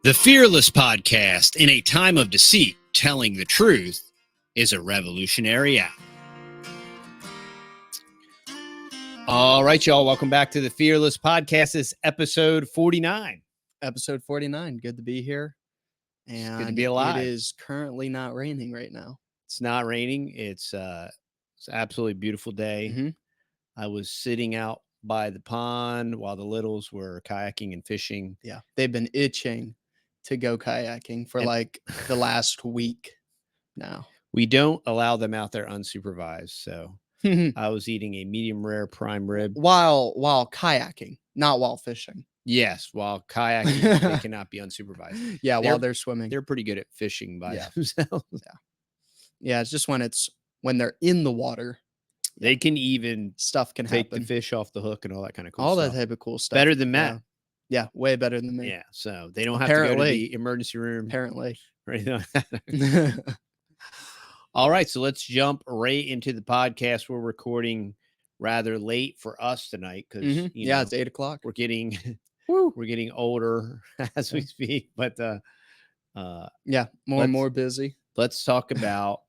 The Fearless Podcast, in a time of deceit, telling the truth, is a revolutionary act. All right, y'all. Welcome back to the Fearless Podcast. This is episode 49. Episode 49. Good to be here. It's And good to be alive. It is currently not raining right now. It's not raining. It's an absolutely beautiful day. Mm-hmm. I was sitting out by the pond while the littles were kayaking and fishing. Yeah, they've been itching to go kayaking for like the last week now. We don't allow them out there unsupervised, so I was eating a medium rare prime rib while kayaking, not while fishing. Yes, while kayaking, they cannot be unsupervised. Yeah, while they're swimming, they're pretty good at fishing by themselves. Yeah, it's just when they're in the water, they can even stuff can take happen. The fish off the hook and all that kind of cool all stuff. That type of cool stuff. Better than Matt. Yeah, way better than me. Yeah, so they don't have to go to the emergency room. Apparently. Right. All right, so let's jump right into the podcast. We're recording rather late for us tonight because it's 8:00. We're getting we're getting older as we speak, but more and more busy. Let's talk about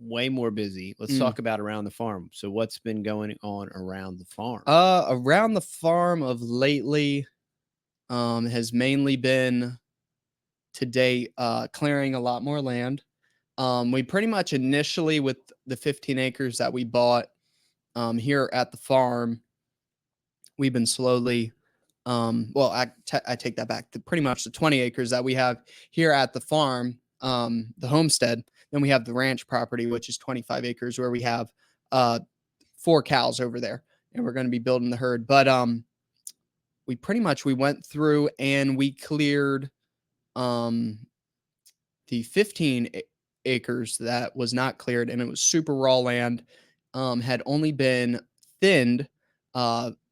way more busy. Let's talk about around the farm. So what's been going on around the farm? Around the farm of lately has mainly been today clearing a lot more land. We pretty much initially with the 15 acres that we bought here at the farm, we've been slowly I take that back. Pretty much the 20 acres that we have here at the farm, the homestead. Then we have the ranch property, which is 25 acres where we have 4 cows over there, and we're going to be building the herd. But we went through and we cleared the 15 acres that was not cleared, and it was super raw land, had only been thinned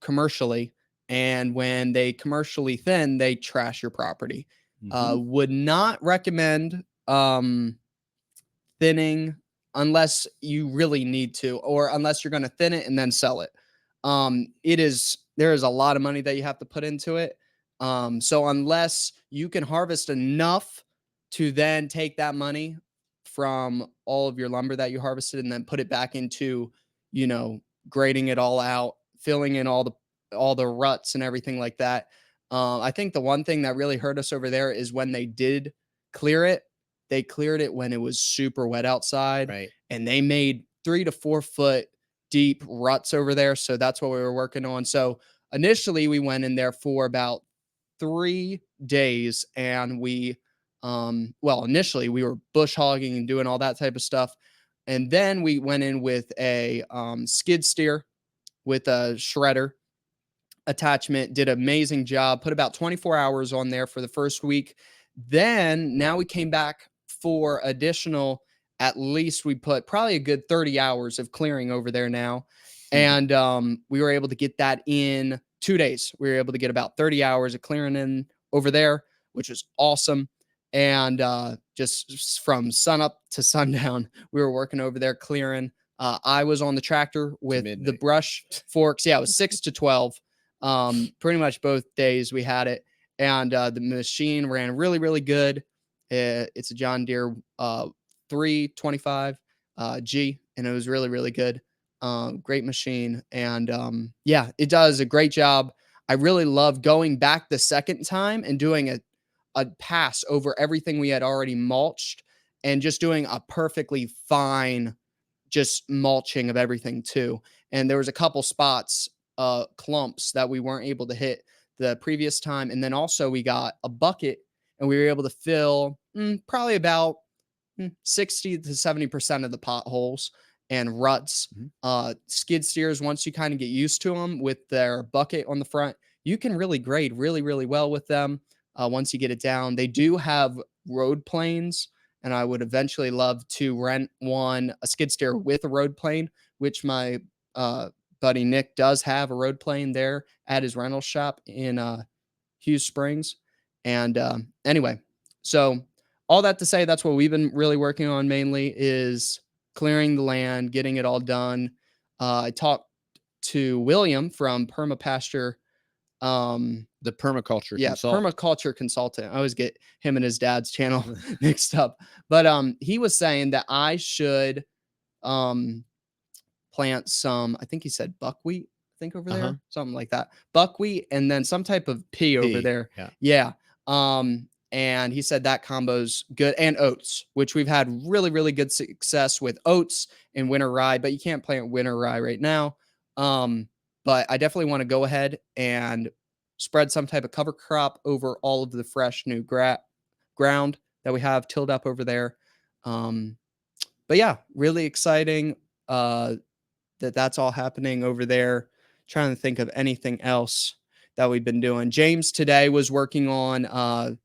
commercially. And when they commercially thin, they trash your property. Would not recommend thinning unless you really need to, or unless you're going to thin it and then sell it. There is a lot of money that you have to put into it. So unless you can harvest enough to then take that money from all of your lumber that you harvested and then put it back into, grading it all out, filling in all the ruts and everything like that. I think the one thing that really hurt us over there is when they did clear it, they cleared it when it was super wet outside, right? And they made 3 to 4 foot deep ruts over there. So that's what we were working on. So initially we went in there for about 3 days, and we, initially we were bush hogging and doing all that type of stuff. And then we went in with a skid steer with a shredder attachment, did an amazing job, put about 24 hours on there for the first week. Then now we came back for additional, at least we put probably a good 30 hours of clearing over there now. And we were able to get that in 2 days. We were able to get about 30 hours of clearing in over there, which was awesome. And just from sun up to sundown, we were working over there clearing. I was on the tractor with the brush forks. Yeah, it was 6 to 12. Pretty much both days we had it. And the machine ran really, really good. It's a John Deere 325 G, and it was really, really good. Great machine. And it does a great job. I really love going back the second time and doing a pass over everything we had already mulched and just doing a perfectly fine just mulching of everything too. And there was a couple spots, clumps that we weren't able to hit the previous time. And then also we got a bucket and we were able to fill probably about 60 to 70% of the potholes and ruts. Skid steers, once you kind of get used to them with their bucket on the front, you can really grade really, really well with them once you get it down. They do have road planes, and I would eventually love to rent a skid steer with a road plane, which my buddy Nick does have a road plane there at his rental shop in Hughes Springs. And anyway, so all that to say, that's what we've been really working on mainly is clearing the land, getting it all done. I talked to William from Permapasture The permaculture Yeah, consultant. permaculture consultant. I always get him and his dad's channel mixed up. But he was saying that I should um plant some, I think he said buckwheat, I think over Uh-huh. there, something like that. Buckwheat and then some type of pea over Pea. there. Yeah. Yeah. And he said that combo's good, and oats, which we've had really, really good success with oats and winter rye, but you can't plant winter rye right now. But I definitely want to go ahead and spread some type of cover crop over all of the fresh new ground that we have tilled up over there. But yeah, really exciting. That's all happening over there. Trying to think of anything else that we've been doing. James today was working on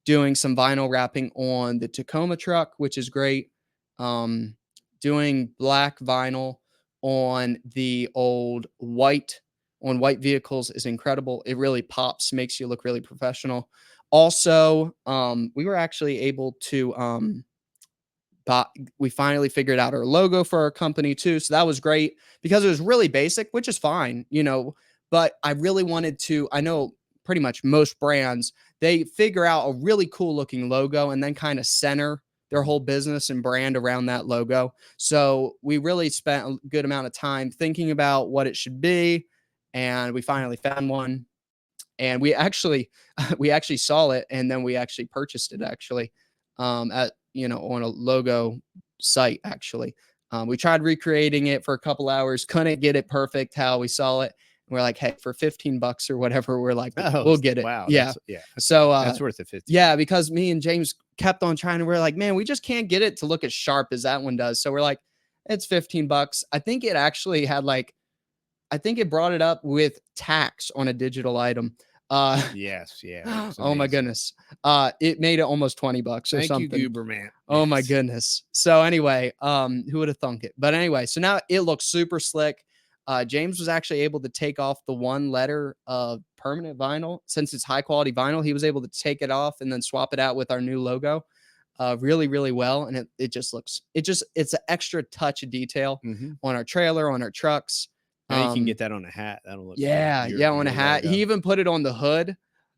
doing some vinyl wrapping on the Tacoma truck, which is great. Doing black vinyl on the old white vehicles is incredible. It really pops, makes you look really professional. Also, we were actually able to but we finally figured out our logo for our company too. So that was great because it was really basic, which is fine, you know. But I really wanted to, I know pretty much most brands, they figure out a really cool looking logo and then kind of center their whole business and brand around that logo. So we really spent a good amount of time thinking about what it should be. And we finally found one. And we actually we actually saw it, and then we actually purchased it actually at, you know, on a logo site actually. We tried recreating it for a couple hours, couldn't get it perfect how we saw it. We're like, hey, for 15 bucks or whatever, we're like, Oh, we'll get it. wow. Yeah. Yeah. So That's worth it. 50. yeah, because me and James kept on trying, and we're like, man, we just can't get it to look as sharp as that one does. So we're like, it's 15 bucks. I think it actually had like, I think it brought it up with tax on a digital item. Yes. Yeah. Oh my goodness. It made it almost 20 bucks or Thank something. you, Gooberman. Oh my Yes. goodness. So anyway, who would have thunk it? But anyway, so now it looks super slick. James was actually able to take off the one letter of permanent vinyl. Since it's high quality vinyl, he was able to take it off and then swap it out with our new logo. Really, really well. And it just looks, it's an extra touch of detail on our trailer, on our trucks. Now you can get that on a hat. That'll look Yeah, good. yeah, on a hat. Logo. He even put it on the hood.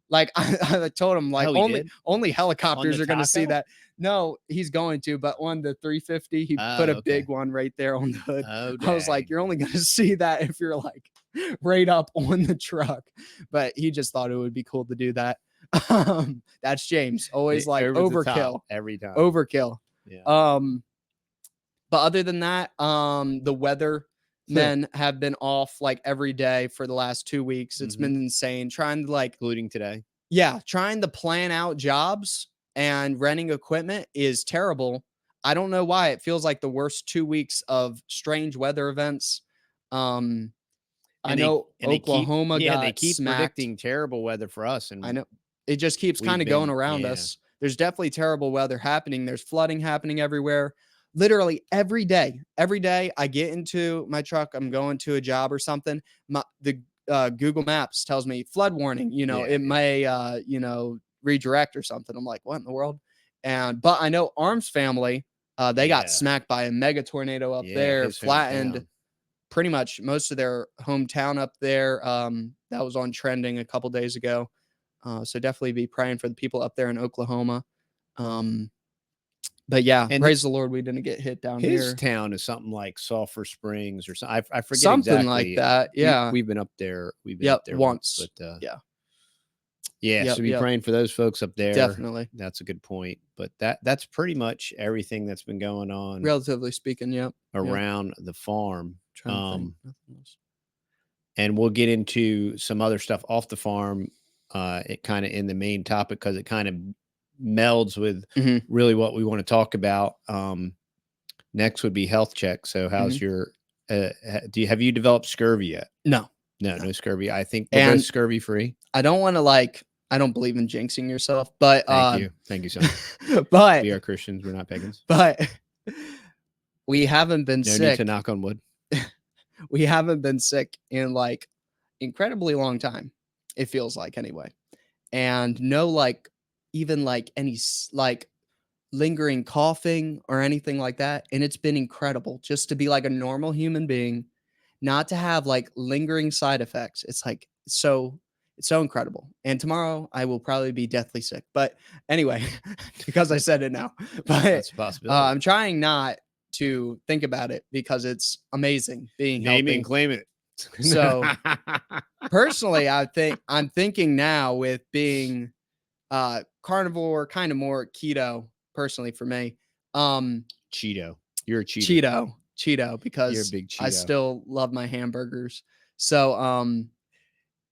Like I told him, like Oh, he did? only helicopters the are going to see taco? that. No, he's going to, but on the 350, he put a Okay. big one right there on the hood. Oh, I was like, dang. you're only going to see that if you're like right up on the truck. But he just thought it would be cool to do that. That's James, always like Over the top overkill, every time. overkill. Yeah. But other than that, the weather men have been off like every day for the last 2 weeks. It's been insane. Trying to like, Including today. yeah, trying to plan out jobs and renting equipment is terrible. I don't know why. It feels like the worst 2 weeks of strange weather events. I know Oklahoma got they keep smacked. predicting terrible weather for us. And I know it just keeps we've kind of going been- around yeah. us. There's definitely terrible weather happening. There's flooding happening everywhere. Literally every day I get into my truck, I'm going to a job or something. The Google Maps tells me flood warning. You know, Yeah, it may you know, redirect or something. I'm like, what in the world? But I know Arm's family, they got Yeah. smacked by a mega tornado up Yeah, there, his flattened hometown. pretty much most of their hometown up there. That was on trending a couple days ago. So definitely be praying for the people up there in Oklahoma. But yeah, And praise the Lord we didn't get hit down his here. town is something like Sulphur Springs or something. I forget Something exactly. like that. Yeah. We've been up there. We've been Yep, up there once. But Yeah. yeah, Yep, so be yep. praying for those folks up there. Definitely. That's a good point. But that's pretty much everything that's been going on Relatively speaking, yep. around the farm. Trying to think. Nothing else. And we'll get into some other stuff off the farm. It kind of in the main topic because it kind of melds with really what we want to talk about. Next would be health check. So how's your have you developed scurvy yet? No scurvy. I think we're both scurvy free. I don't want to I don't believe in jinxing yourself, but thank you so much. But we are Christians, we're not pagans. But we haven't been no sick. Need to knock on wood. We haven't been sick in like incredibly long time. It feels like anyway. And no even any lingering coughing or anything like that. And it's been incredible just to be like a normal human being, not to have like lingering side effects. It's like so It's so incredible. And tomorrow I will probably be deathly sick. But anyway, because I said it now. But That's a possibility. I'm trying not to think about it because it's amazing being Name it healthy. and claim it. So personally, I'm thinking now with being carnivore, kind of more keto personally for me. Cheeto. You're a cheater. Cheeto, You're a because big I Cheeto. still love my hamburgers. So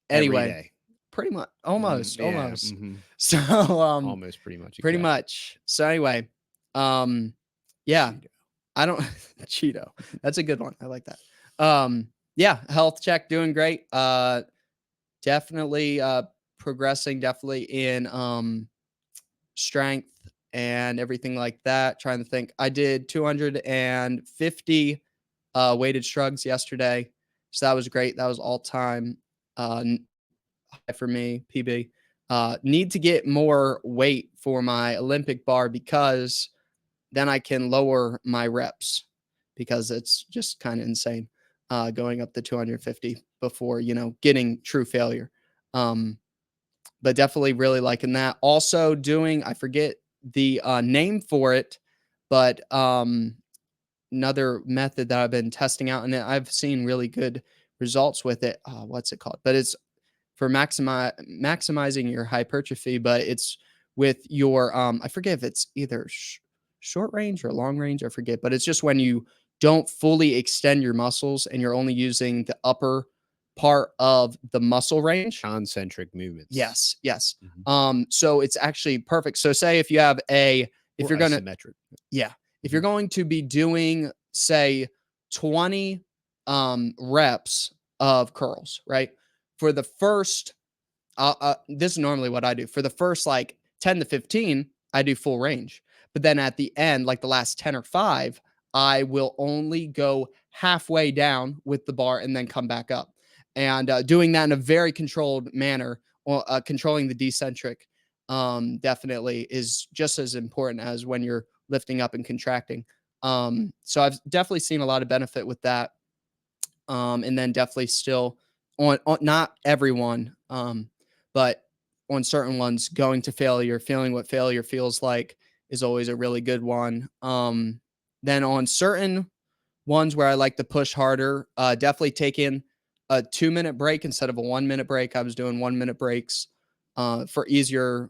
Every anyway, day. pretty much almost. So Almost pretty much. pretty exactly. much. So anyway, yeah, Cheeto. I don't Cheeto. That's a good one. I like that. Yeah, health check doing great. Definitely progressing definitely in strength and everything like that. Trying to think. I did 250 weighted shrugs yesterday. So that was great. That was all time high for me, PB. Need to get more weight for my Olympic bar because then I can lower my reps because it's just kind of insane going up to 250 before, getting true failure. But definitely really liking that. Also doing, I forget the name for it, but another method that I've been testing out and I've seen really good results with it. What's it called? But it's for maximizing your hypertrophy, but it's with your I forget if it's either short range or long range, I forget, but it's just when you don't fully extend your muscles and you're only using the upper part of the muscle range. Concentric movements. Yes. So it's actually perfect. So say if you have if you're going to isometric. if you're going to be doing say 20 reps of curls, right? For the first this is normally what I do. For the first like 10 to 15, I do full range. But then at the end, like the last 10 or 5, I will only go halfway down with the bar and then come back up. And doing that in a very controlled manner, or controlling the decentric, definitely is just as important as when you're lifting up and contracting. So I've definitely seen a lot of benefit with that. And then definitely still on not everyone, but on certain ones, going to failure, feeling what failure feels like is always a really good one. Then on certain ones where I like to push harder, definitely taking a 2-minute break instead of a 1-minute break. I was doing 1-minute breaks for easier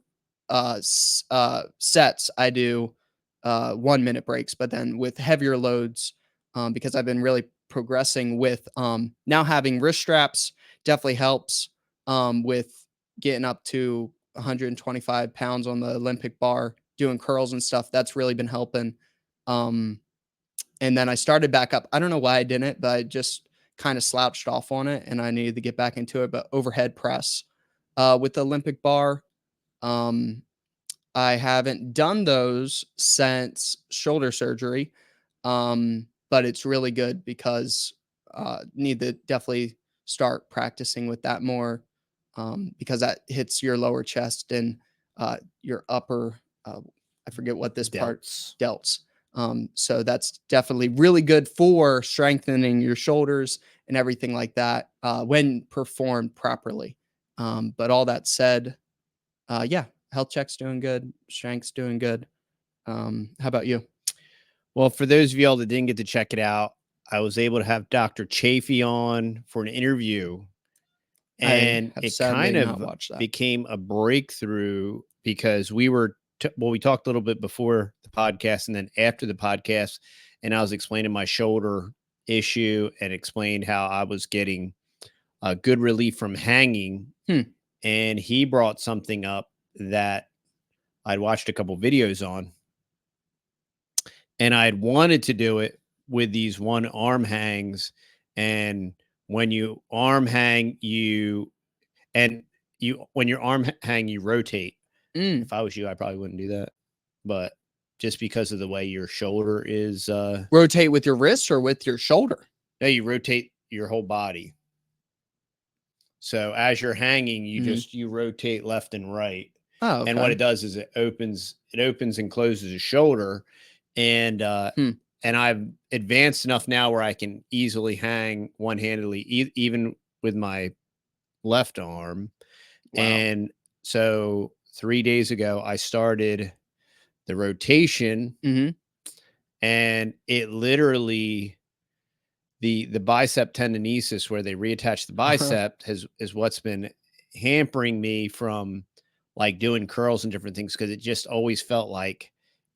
sets. I do 1-minute breaks, but then with heavier loads, because I've been really progressing with now having wrist straps definitely helps with getting up to 125 pounds on the Olympic bar, doing curls and stuff. That's really been helping. And then I started back up. I don't know why I didn't, but I just kind of slouched off on it and I needed to get back into it. But overhead press with the Olympic bar, I haven't done those since shoulder surgery. But it's really good because need to definitely start practicing with that more because that hits your lower chest and your upper I forget what this part delts. So that's definitely really good for strengthening your shoulders and everything like that when performed properly. But all that said, yeah, health check's doing good, strength's doing good. How about you? Well, for those of y'all that didn't get to check it out, I was able to have Dr. Chafee on for an interview, and it kind of became a breakthrough because we talked a little bit before the podcast and then after the podcast, and I was explaining my shoulder issue and explained how I was getting a good relief from hanging. And he brought something up that I'd watched a couple videos on. And I'd wanted to do it with these one arm hangs. And when you arm hang, when your arm hang, you rotate. If I was you, I probably wouldn't do that. But just because of the way your shoulder is. Rotate with your wrist or with your shoulder? No, you rotate your whole body. So as you're hanging, you rotate left and right. Oh, okay. And what it does is it opens and closes the shoulder. And I've advanced enough now where I can easily hang one-handedly, even with my left arm. Wow. And so 3 days ago, I started the rotation, and it literally the bicep tendinosis where they reattach the bicep is what's been hampering me from like doing curls and different things, because it just always felt like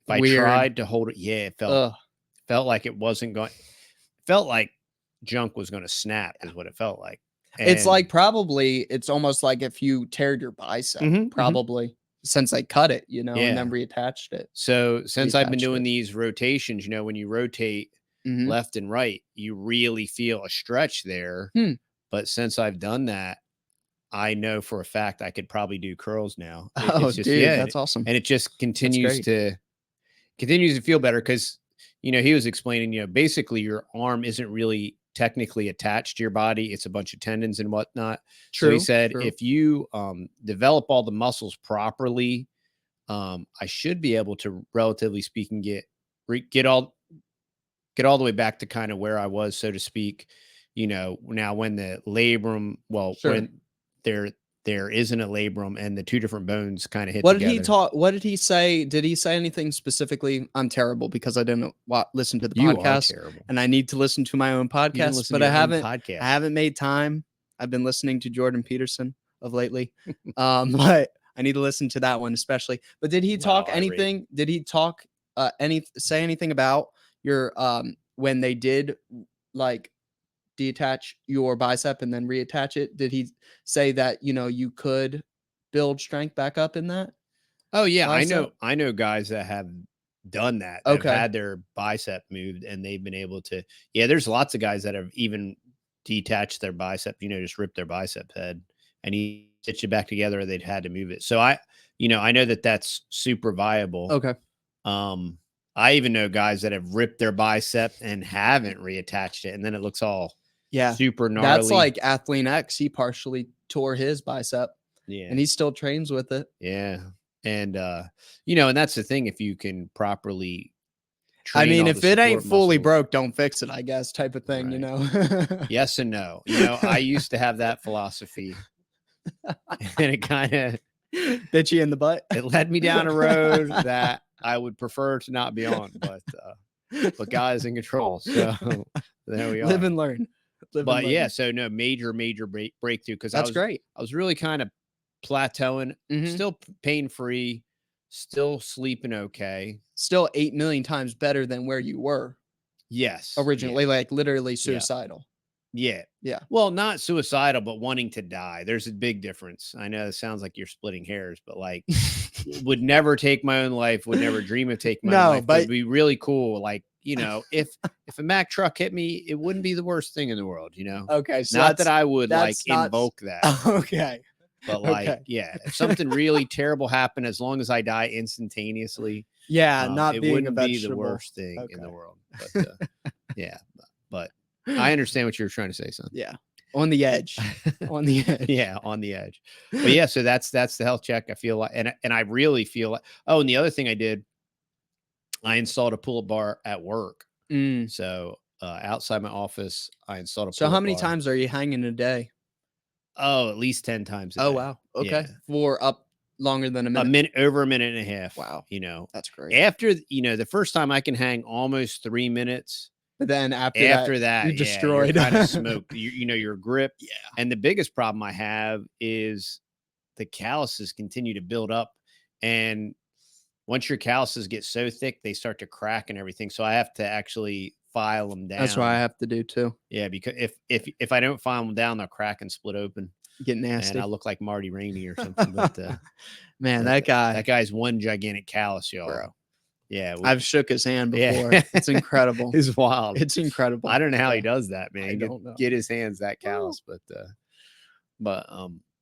if I Weird. tried to hold it, it felt like it wasn't going. Felt like junk was going to snap, is what it felt like. It's like probably it's almost like if you teared your bicep, probably since they cut it, you know, and then reattached it. So since I've been doing it. these rotations, you know, when you rotate left and right, you really feel a stretch there. But since I've done that, I know for a fact I could probably do curls now. Oh, It's just, dude, that's awesome. And it just continues to feel better, because, you know, he was explaining, you know, basically your arm isn't really technically attached to your body. It's a bunch of tendons and whatnot. So he said, if you develop all the muscles properly, I should be able to, relatively speaking, get all the way back to kind of where I was, so to speak. You know, now when the labrum, when there isn't a labrum and the two different bones kind of hit together. What did he say? Did he say anything specifically? I'm terrible because I didn't listen to the You are podcast, terrible. and I need to listen to my own podcast, but I haven't made time. I've been listening to Jordan Peterson of lately, but I need to listen to that one especially. But did he talk anything? Did he talk say anything about your when they did like detach your bicep and then reattach it? Did he say that, you know, you could build strength back up in that? Oh yeah, bicep? I know guys that have done that, that have had their bicep moved, and they've been able to. Yeah, there's lots of guys that have even detached their bicep, you know, just ripped their bicep head and he stitched it back together, or they'd had to move it. So I know that that's super viable. Okay. I even know guys that have ripped their bicep and haven't reattached it, and then it looks all super gnarly. That's like Athlete X. He partially tore his bicep. Yeah. And he still trains with it. Yeah. And you know, and that's the thing, if you can properly train, I mean, if it ain't fully muscles, broke, don't fix it, I guess, type of thing, you know. Yes and no. You know, I used to have that philosophy, and it kind of bit you in the butt. It led me down a road that I would prefer to not be on, but God is in control. So there we are. Live and learn. Yeah, so no, major breakthrough, because that's great. I was really kind of plateauing, still pain-free, still sleeping okay. Still 8 million times better than where you were. Yes. Originally, like literally suicidal. Yeah. Yeah. Well, not suicidal, but wanting to die. There's a big difference. I know it sounds like you're splitting hairs, but like would never take my own life, would never dream of taking my own life. But it'd be really cool. Like, you know, if a Mack truck hit me, it wouldn't be the worst thing in the world, you know? Okay. So not that I would like invoke that. Okay. But like, yeah, if something really terrible happened, as long as I die instantaneously. Yeah, not it being wouldn't a be the worst thing in the world. But yeah, but I understand what you're trying to say, son. Yeah. On the edge. On the edge. Yeah, on the edge. But yeah, so that's the health check. I feel like, and I really feel like, oh, and the other thing I did, I installed a pull-up bar at work. So outside my office, I installed a pull-up bar. So how many times are you hanging a day? Oh, at least 10 times a day. Oh, wow. Okay. Yeah. For up longer than a minute. Over a minute and a half. Wow. You know, that's great. After, you know, the first time I can hang almost 3 minutes. But then after that you're destroyed. You're kind of smoked. You know, your grip. Yeah. And the biggest problem I have is the calluses continue to build up. And once your calluses get so thick, they start to crack and everything. So I have to actually file them down. That's what I have to do too. Yeah, because if I don't file them down, they'll crack and split open. Get nasty. And I look like Marty Rainey or something. But man, that guy's one gigantic callus, y'all. Bro. Yeah, I've shook his hand before. Yeah. It's incredible. It's wild. It's incredible. I don't know how he does that, man. I don't know. Get his hands that callous, but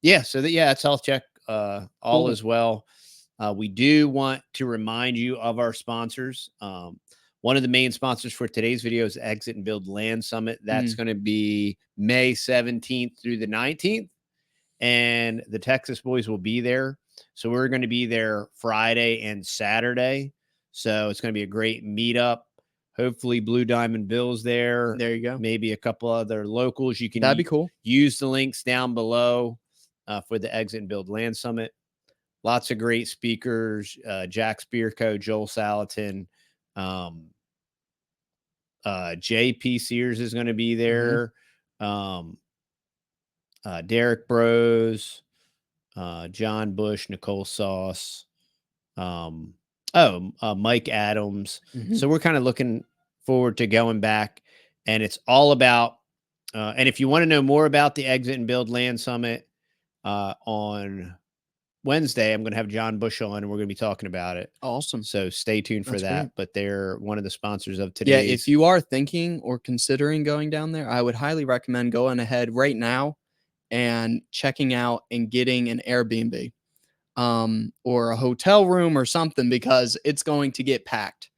yeah. So it's health check. All is well. We do want to remind you of our sponsors. One of the main sponsors for today's video is Exit and Build Land Summit. That's going to be May 17th through the 19th, and the Texas boys will be there. So we're going to be there Friday and Saturday. So it's going to be a great meetup. Hopefully Blue Diamond Bill's there. There you go. Maybe a couple other locals. You can That'd be cool. Use the links down below. for the Exit and Build Land Summit. Lots of great speakers, Jack Spearco, Joel Salatin, JP Sears is going to be there. Derek Bros, John Bush, Nicole Sauce, Mike Adams. So we're kind of looking forward to going back, and it's all about, and if you want to know more about the Exit and Build Land Summit, on Wednesday, I'm going to have John Bush on, and we're going to be talking about it. Awesome. So stay tuned for That's that. great. But they're one of the sponsors of Yeah, today's. if you are thinking or considering going down there, I would highly recommend going ahead right now and checking out and getting an Airbnb, or a hotel room or something, because it's going to get packed.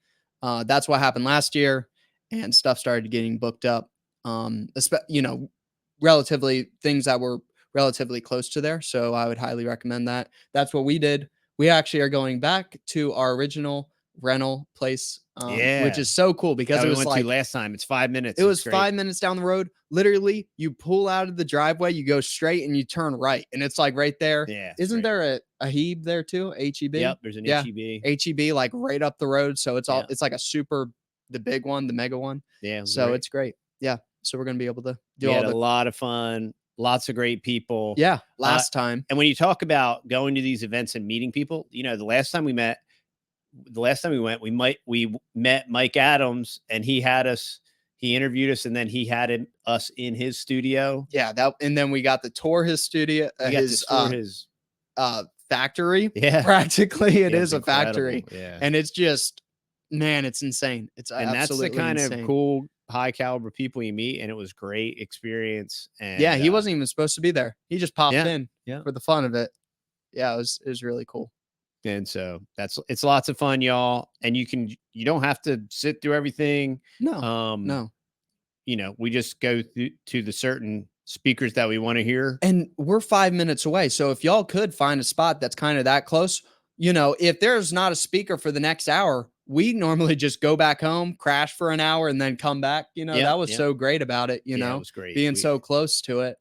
That's what happened last year, and stuff started getting booked up. Relatively things that were relatively close to there. So I would highly recommend that. That's what we did. We actually are going back to our original rental place, which is so cool because it we was went like to last time. It's 5 minutes. it was 5 minutes down the road. Literally, you pull out of the driveway, you go straight, and you turn right, and it's like right there. Yeah. Isn't there a HEB there too? HEB. Yep. There's an HEB. HEB, like right up the road. So it's it's like the big one, the mega one. Yeah. So it's great. Yeah. So we're gonna be able to do we all had a lot of fun. Lots of great people. Yeah. Last time. And when you talk about going to these events and meeting people, the last time we went, we met Mike Adams, and he interviewed us, and then he had us in his studio. Yeah, and then we got to tour his studio, his factory. Yeah, practically it is a factory. Yeah, and it's just, man, it's insane. It's and absolutely that's the kind insane. of cool, high caliber people you meet, and it was great experience. And yeah, he wasn't even supposed to be there. He just popped in Yeah. for the fun of it. Yeah, it was really cool. And so it's lots of fun, y'all. And you don't have to sit through everything. No. We just go to the certain speakers that we want to hear. And we're 5 minutes away. So if y'all could find a spot that's kind of that close, if there's not a speaker for the next hour, we normally just go back home, crash for an hour, and then come back. That was so great about it, it was great. Being so close to it.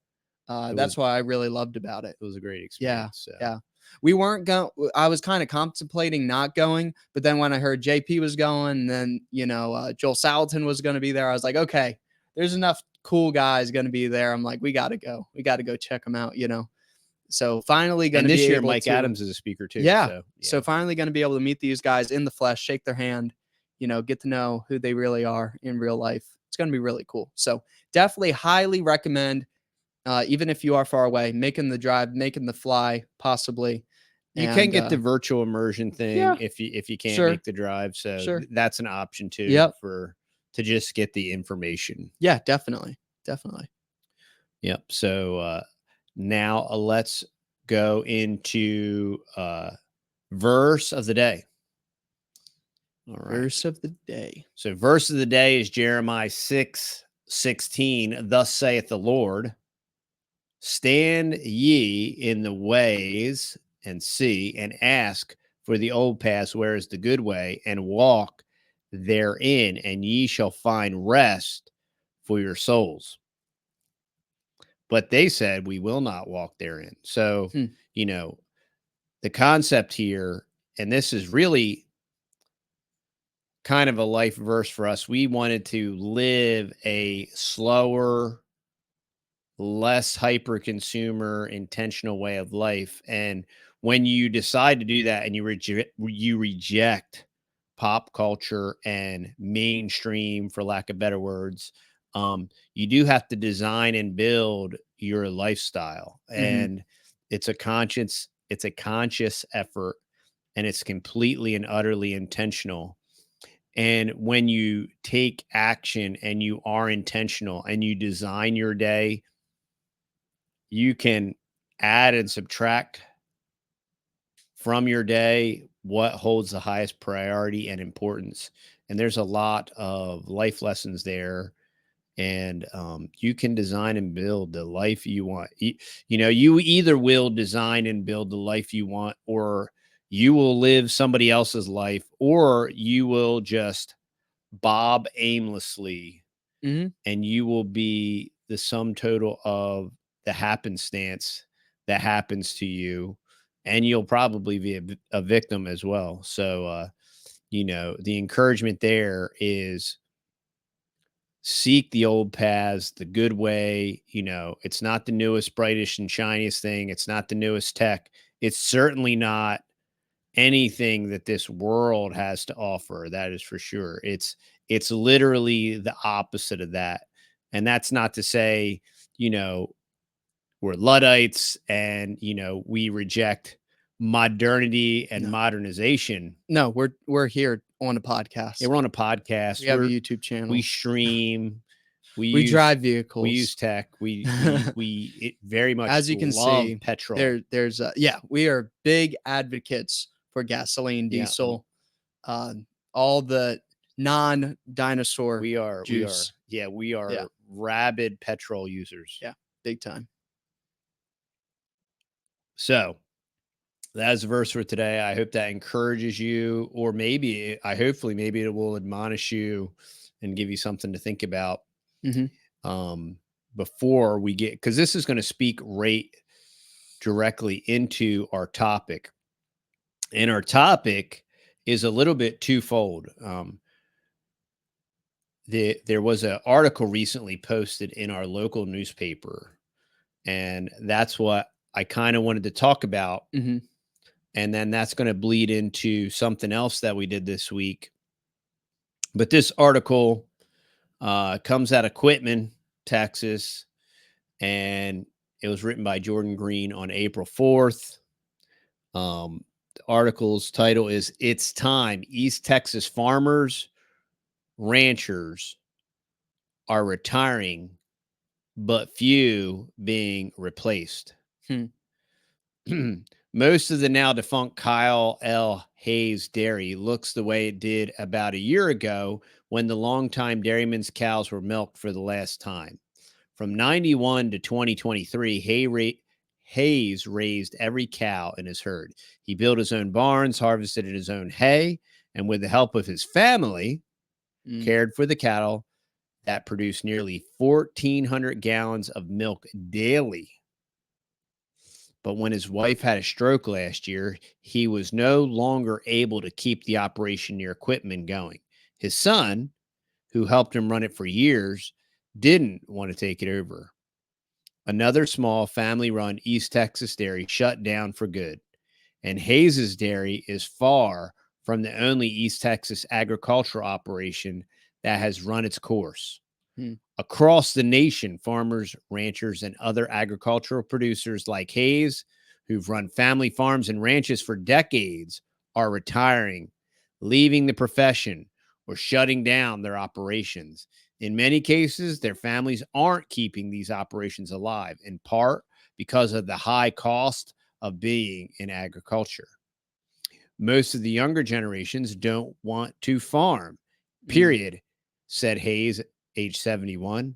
That's what I really loved about it. It was a great experience. Yeah. We weren't going. I was kind of contemplating not going, but then when I heard JP was going, and then Joel Salatin was going to be there, I was like, okay, there's enough cool guys going to be there. I'm like, we got to go. We got to go check them out. So finally going to be this year, able Mike to, Adams is a speaker too. Yeah. So finally going to be able to meet these guys in the flesh, shake their hand, get to know who they really are in real life. It's going to be really cool. So definitely highly recommend. Even if you are far away, making the drive, making the fly, possibly. You can get the virtual immersion thing if you can't make the drive. So that's an option too. To just get the information. Yeah, definitely. Yep. So now let's go into verse of the day. All right. Verse of the day. So verse of the day is Jeremiah 6:16. Thus saith the Lord, stand ye in the ways and see, and ask for the old paths, where is the good way, and walk therein, and ye shall find rest for your souls. But they said, we will not walk therein. So, the concept here, and this is really kind of a life verse for us. We wanted to live a slower, less hyper consumer, intentional way of life. And when you decide to do that, and you reject pop culture and mainstream, for lack of better words, you do have to design and build your lifestyle. And it's a conscious effort, and it's completely and utterly intentional. And when you take action and you are intentional and you design your day, you can add and subtract from your day what holds the highest priority and importance. And there's a lot of life lessons there. And you can design and build the life you want. You either will design and build the life you want, or you will live somebody else's life, or you will just bob aimlessly, and you will be the sum total of the happenstance that happens to you, and you'll probably be a victim as well. So, the encouragement there is seek the old paths, the good way. It's not the newest, brightest, and shiniest thing. It's not the newest tech. It's certainly not anything that this world has to offer. That is for sure. It's literally the opposite of that. And that's not to say, you know, we're Luddites and, we reject modernity and No. modernization. No, we're here on a Yeah, podcast. we're on a podcast. We have a YouTube channel. We stream. We drive vehicles. We use tech. We it very much As you can love see, petrol. there's we are big advocates for gasoline, Yeah. diesel, all the non-dinosaur juice. We are rabid petrol users. Yeah, big time. So that's the verse for today. I hope that encourages you, or hopefully maybe it will admonish you and give you something to think about. Before we get, because this is going to speak right directly into our topic. And our topic is a little bit twofold. There was an article recently posted in our local newspaper, and that's what I kind of wanted to talk about. And then that's going to bleed into something else that we did this week. But this article comes out of Quitman, Texas, and it was written by Jordan Green on April 4th. The article's title is "It's Time. East Texas Farmers, Ranchers are Retiring, but Few Being Replaced." Most of the now defunct Kyle L. Hayes Dairy looks the way it did about a year ago when the longtime dairyman's cows were milked for the last time. From 91 to 2023, Hayes raised every cow in his herd. He built his own barns, harvested his own hay, and with the help of his family, cared for the cattle that produced nearly 1,400 gallons of milk daily. But when his wife had a stroke last year, he was no longer able to keep the operation near Quitman going. His son, who helped him run it for years, didn't want to take it over. Another small family-run East Texas dairy shut down for good. And Hayes's Dairy is far from the only East Texas agricultural operation that has run its course. Across the nation, farmers, ranchers, and other agricultural producers like Hayes, who've run family farms and ranches for decades, are retiring, leaving the profession, or shutting down their operations. In many cases, their families aren't keeping these operations alive, in part because of the high cost of being in agriculture. Most of the younger generations don't want to farm, period, said Hayes, age 71.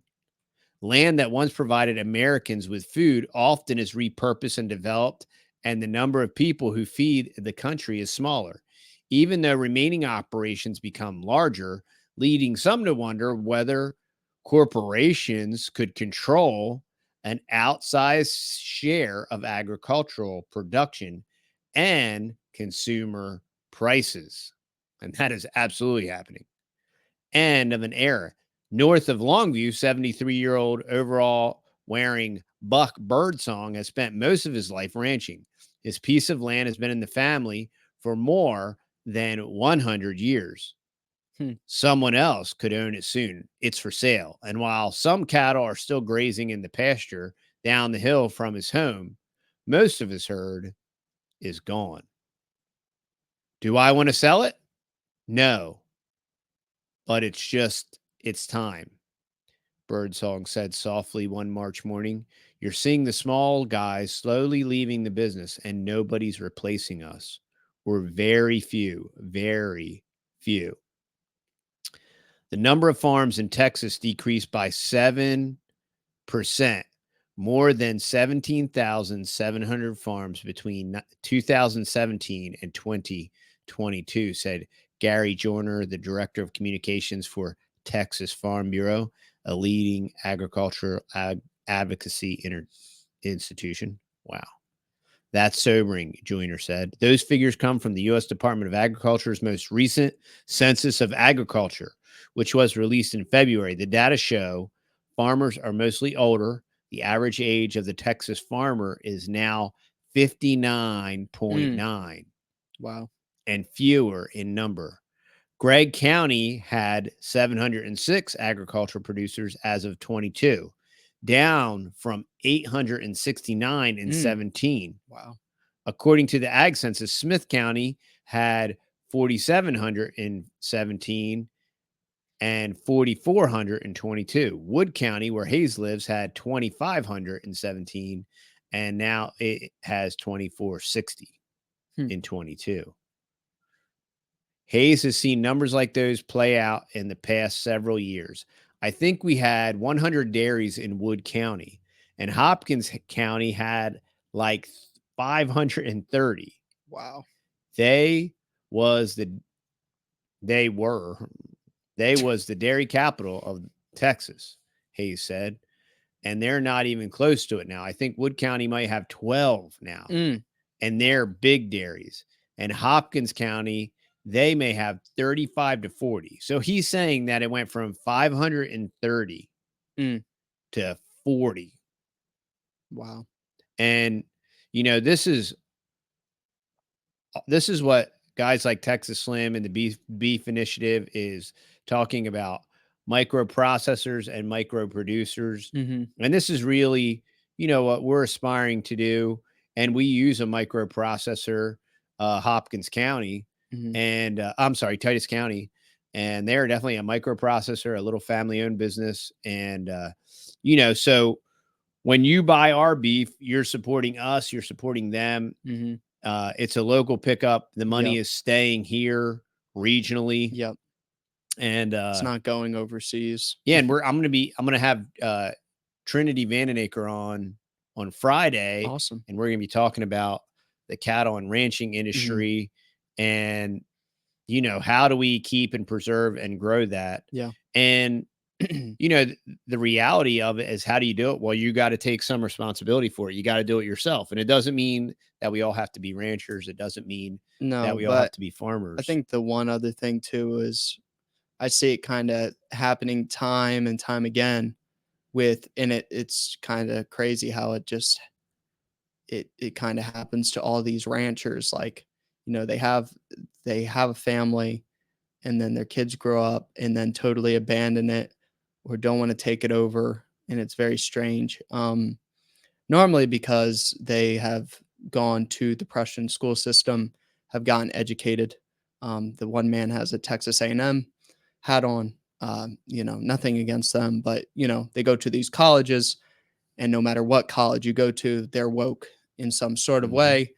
Land that once provided Americans with food often is repurposed and developed, and the number of people who feed the country is smaller, even though remaining operations become larger, leading some to wonder whether corporations could control an outsized share of agricultural production and consumer prices. And that is absolutely happening. End of an era. North of Longview, 73-year-old overall wearing Buck Birdsong has spent most of his life ranching. His piece of land has been in the family for more than 100 years. Someone else could own it soon. It's for sale. And while some cattle are still grazing in the pasture down the hill from his home, most of his herd is gone. Do I want to sell it? No. But it's time. Birdsong said softly one March morning. You're seeing the small guys slowly leaving the business, and nobody's replacing us. We're very few, very few. The number of farms in Texas decreased by 7%, more than 17,700 farms between 2017 and 2022, said Gary Joyner, the director of communications for Texas Farm Bureau, a leading agricultural advocacy institution. Wow. That's sobering, Joyner said. Those figures come from the U.S. Department of Agriculture's most recent Census of Agriculture, which was released in February. The data show farmers are mostly older. The average age of the Texas farmer is now 59.9. Wow. And fewer in number. Gregg County had 706 agricultural producers as of 22, down from 869 in 17. Wow. According to the Ag Census, Smith County had 4,700 in 17 and 4,400 in 22. Wood County, where Hayes lives, had 2,500 in 17, and now it has 2,460 in 22. Hayes has seen numbers like those play out in the past several years. I think we had 100 dairies in Wood County, and Hopkins County had like 530. Wow. They was the dairy capital of Texas, Hayes said, and they're not even close to it now. I think Wood County might have 12 now, and they're big dairies. And Hopkins County, they may have 35 to 40. So he's saying that it went from 530 to 40. Wow. And, you know, this is what guys like Texas Slim and the Beef Initiative is talking about: microprocessors and micro producers. And this is really, you know, what we're aspiring to do. And we use a microprocessor, Hopkins County, and I'm sorry, Titus County. And they're definitely a microprocessor, a little family owned business. And, you know, so when you buy our beef, you're supporting us, you're supporting them. It's a local pickup. The money is staying here regionally. Yep. And it's not going overseas. Yeah. And I'm going to have Trinity Vandenaker on Friday. Awesome. And we're going to be talking about the cattle and ranching industry and, you know, how do we keep and preserve and grow that? Yeah. And, you know, the reality of it is, how do you do it? Well, you got to take some responsibility for it. You got to do it yourself. And it doesn't mean that we all have to be ranchers. It doesn't mean that we all have to be farmers. I think the one other thing too is I see it kind of happening time and time again it's kind of crazy how it kind of happens to all these ranchers. Like, you know, they have a family, and then their kids grow up and then totally abandon it or don't want to take it over. And it's very strange. Normally because they have gone to the Prussian school system, have gotten educated. The one man has a Texas A&M hat on, you know, nothing against them, but, you know, they go to these colleges, and no matter what college you go to, they're woke in some sort of way.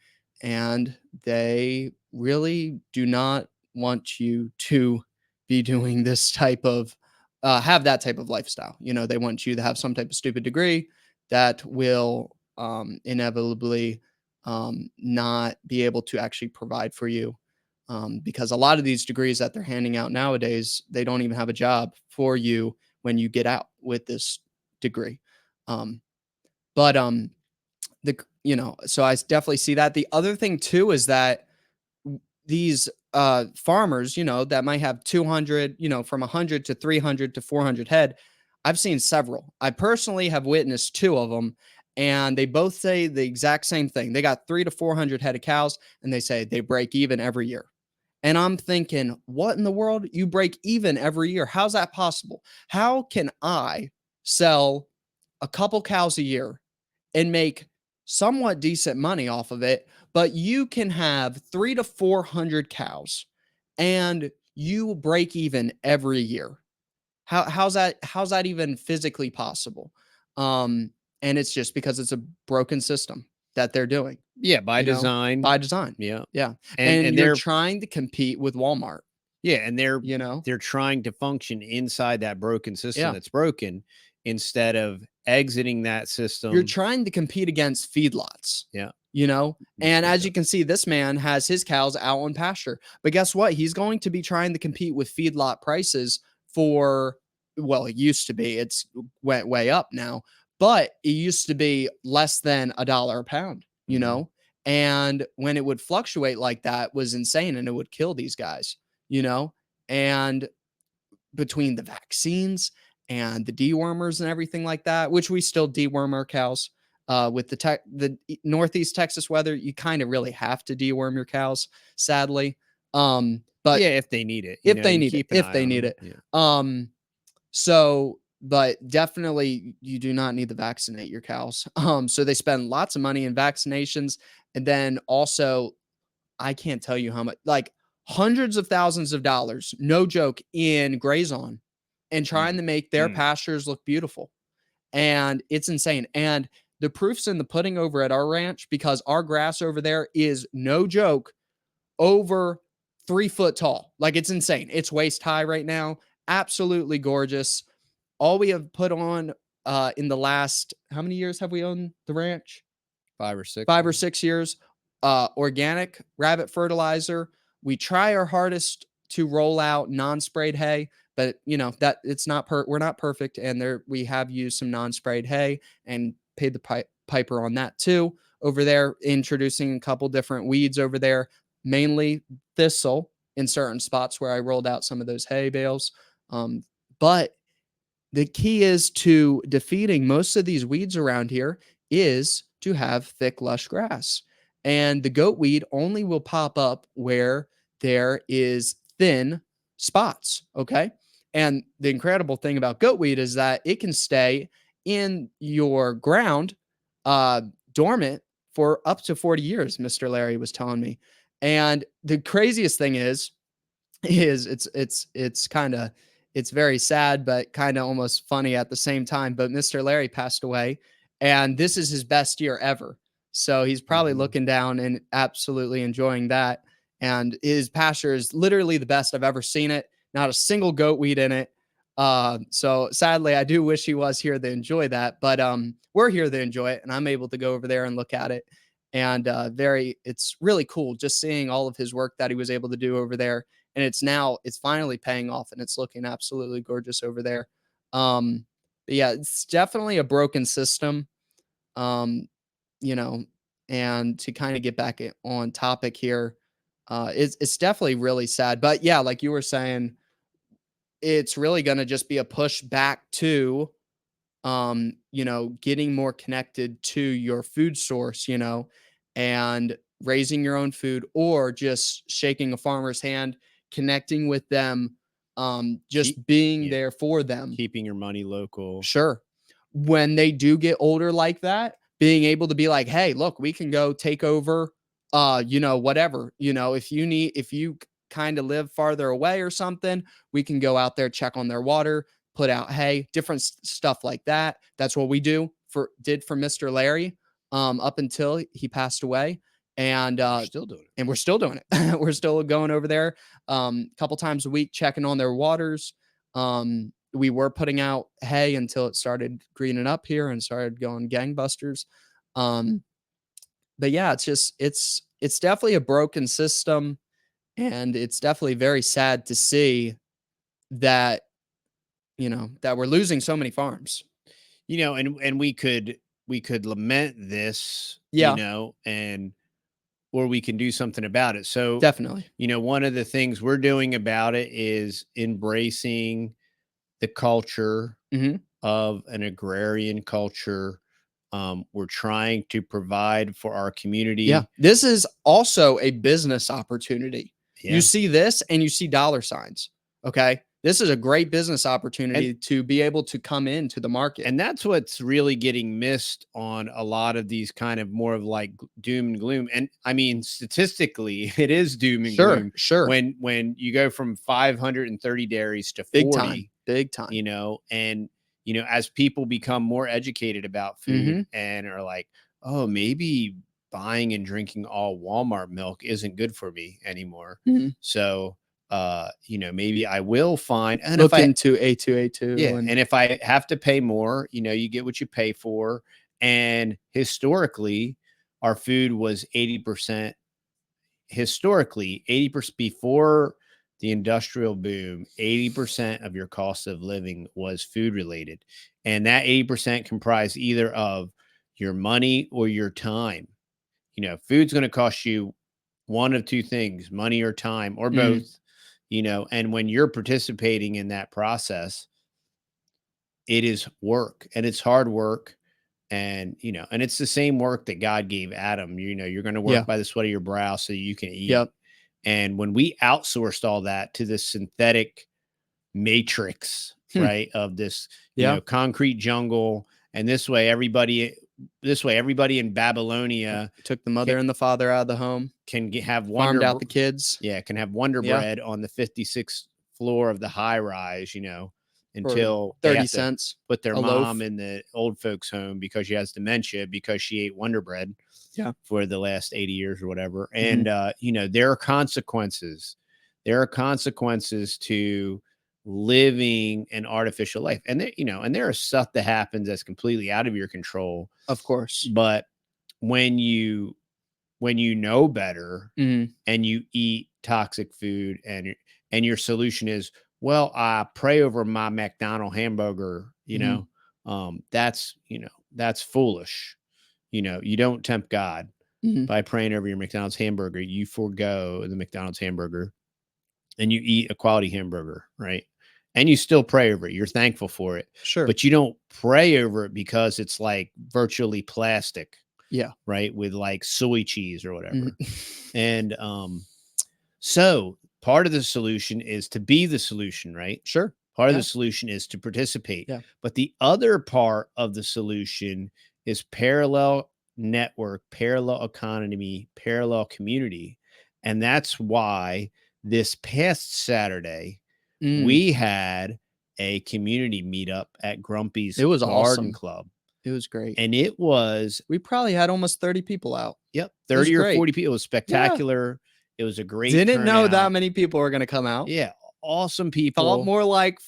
And they really do not want you to be doing this type of, have that type of lifestyle. You know, they want you to have some type of stupid degree that will inevitably not be able to actually provide for you. Because a lot of these degrees that they're handing out nowadays, they don't even have a job for you when you get out with this degree. So I definitely see that. The other thing too is that these farmers, you know, that might have 200, you know, from 100 to 300 to 400 head. I've seen several. I personally have witnessed 2 of them, and they both say the exact same thing. They got 300 to 400 head of cows, and they say they break even every year. And I'm thinking, what in the world? You break even every year? How's that possible? How can I sell a couple cows a year and make somewhat decent money off of it, but you can have 300 to 400 cows and you break even every year? How's that even physically possible? And it's just because it's a broken system that they're doing. Yeah, by design. By design. Yeah. Yeah. And they're they're trying to compete with Walmart. Yeah, and they're trying to function inside that broken system that's Yeah. broken, instead of exiting that system. You're trying to compete against feedlots. Yeah. You know, and as you can see, this man has his cows out on pasture. But guess what? He's going to be trying to compete with feedlot prices for, well, it used to be. It's went way up now, but it used to be less than $1 a pound, you know? And when it would fluctuate like that was insane, and it would kill these guys, and between the vaccines and the dewormers and everything like that, which we still deworm our cows. With the Northeast Texas weather, you kind of really have to deworm your cows, sadly. But Yeah, if they need it, if they you need it, keep an if eye they on need them. it. Yeah. But definitely you do not need to vaccinate your cows. So they spend lots of money in vaccinations, and then also I can't tell you how much, like hundreds of thousands of dollars, no joke, in Grazon and trying to make their Mm. pastures look beautiful. And it's insane. And the proof's in the pudding over at our ranch, because our grass over there is, no joke, over 3 foot tall. Like, it's insane. It's waist high right now. Absolutely gorgeous. All we have put on in the last, how many years have we owned the ranch? 5 or 6. 5 or 6 years. Organic rabbit fertilizer. We try our hardest to roll out non-sprayed hay, but that it's not we're not perfect, and we have used some non-sprayed hay and paid the piper on that too. Over there, introducing a couple different weeds over there, mainly thistle in certain spots where I rolled out some of those hay bales. But the key is to defeating most of these weeds around here is to have thick, lush grass. And the goat weed only will pop up where there is thin spots. Okay. And the incredible thing about goat weed is that it can stay in your ground dormant for up to 40 years, Mr. Larry was telling me. And the craziest thing is it's kind of, it's very sad, but kind of almost funny at the same time. But Mr. Larry passed away, and this is his best year ever. So he's probably looking down and absolutely enjoying that. And his pasture is literally the best I've ever seen it. Not a single goat weed in it. So sadly, I do wish he was here to enjoy that, but we're here to enjoy it, and I'm able to go over there and look at it. And it's really cool just seeing all of his work that he was able to do over there, and it's finally paying off, and it's looking absolutely gorgeous over there. But yeah, it's definitely a broken system. Um, you know, and to kind of get back on topic here, it's definitely really sad. But yeah, like you were saying, it's really going to just be a push back to getting more connected to your food source, and raising your own food, or just shaking a farmer's hand, connecting with them, just being Yeah, there for them. keeping your money local. Sure. When they do get older like that, being able to be like, "Hey, look, we can go take over, whatever. If you kind of live farther away or something, we can go out there, check on their water, put out hay, different stuff like that." That's what we did for Mr. Larry, up until he passed away. And Still doing it. and we're still doing it. We're still going over there a couple times a week, checking on their waters. We were putting out hay until it started greening up here and started going gangbusters. Um, but yeah, it's definitely a broken system, and it's definitely very sad to see that that we're losing so many farms. And we could lament this, Yeah, and or we can do something about it. So, definitely. one of the things we're doing about it is embracing the culture Hmm. of an agrarian culture. We're trying to provide for our Yeah, community. this is also a business opportunity. You Yeah. see this and you see dollar signs. Okay. This is a great business And opportunity to be able to come into the market. and that's what's really getting missed on a lot of these kind of more of like doom and gloom. And I mean, statistically, it is doom and Sure, gloom sure. when you go from 530 dairies to Big time. 40, Big time. and as people become more educated about food Mhm. and are like, oh, maybe buying and drinking all Walmart milk isn't good for me anymore. Mhm. So maybe I will find, and if Look I into A2A2 yeah, and and if I have to pay more, you get what you pay for. And historically, our food was 80%. Historically, 80% before the industrial boom, 80% of your cost of living was food related. And that 80% comprised either of your money or your time. food's going to cost you one of two things, money or time or both, and when you're participating in that process, it is work and it's hard work. And, and it's the same work that God gave Adam. You're going to work Yeah. by the sweat of your brow so you can eat. Yep. And when we outsourced all that to this synthetic matrix, right, of this, concrete jungle, and this way everybody in Babylonia took the mother and the father out of the home, can have farmed out the kids. Yeah, can have Wonder Bread on the 56th floor of the high rise, until 30 cents put their mom loaf in the old folks home because she has dementia because she ate Wonder Bread for the last 80 years or whatever. And, there are consequences. There are consequences to living an artificial life. And there is stuff that happens that's completely out of your control. Of course. But when you know better and you eat toxic food and your solution is, well, I pray over my McDonald's hamburger, that's foolish. You don't tempt God by praying over your McDonald's hamburger. You forego the McDonald's hamburger and you eat a quality hamburger, right? And you still pray over it. You're thankful for it. Sure. But you don't pray over it because it's like virtually plastic. Yeah. Right. With like soy cheese or whatever. And so part of the solution is to be the solution, right? Sure. Part of the solution is to participate. Yeah. But the other part of the solution is parallel network, parallel economy, parallel community. And that's why this past Saturday, we had a community meetup at Grumpy's Garden Club. It was great. And we probably had almost 30 people out. Yep. 30 or 40 people. It was spectacular. Yeah. It was a great Didn't know turnout. that many people were going to come out. Yeah. Awesome people. Thought more like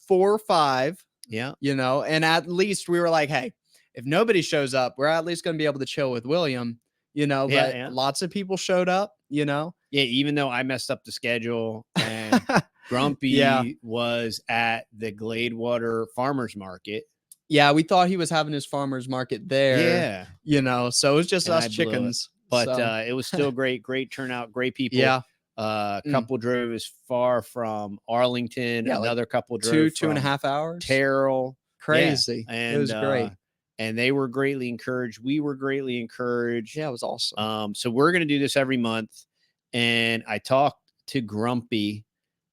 4 or 5. Yeah. And at least we were like, hey, if nobody shows up, we're at least going to be able to chill with William, but lots of people showed up, Yeah. Even though I messed up the schedule and Grumpy was at the Gladewater Farmers Market. Yeah, we thought he was having his farmer's market there. Yeah. So it was just us chickens. But it was still great turnout, great people. Yeah. A couple drove as far from Arlington. Another couple drove 2.5 hours. Terrell. Crazy. Yeah. And it was great. And they were greatly encouraged. We were greatly encouraged. Yeah, it was awesome. So we're going to do this every month. And I talked to Grumpy,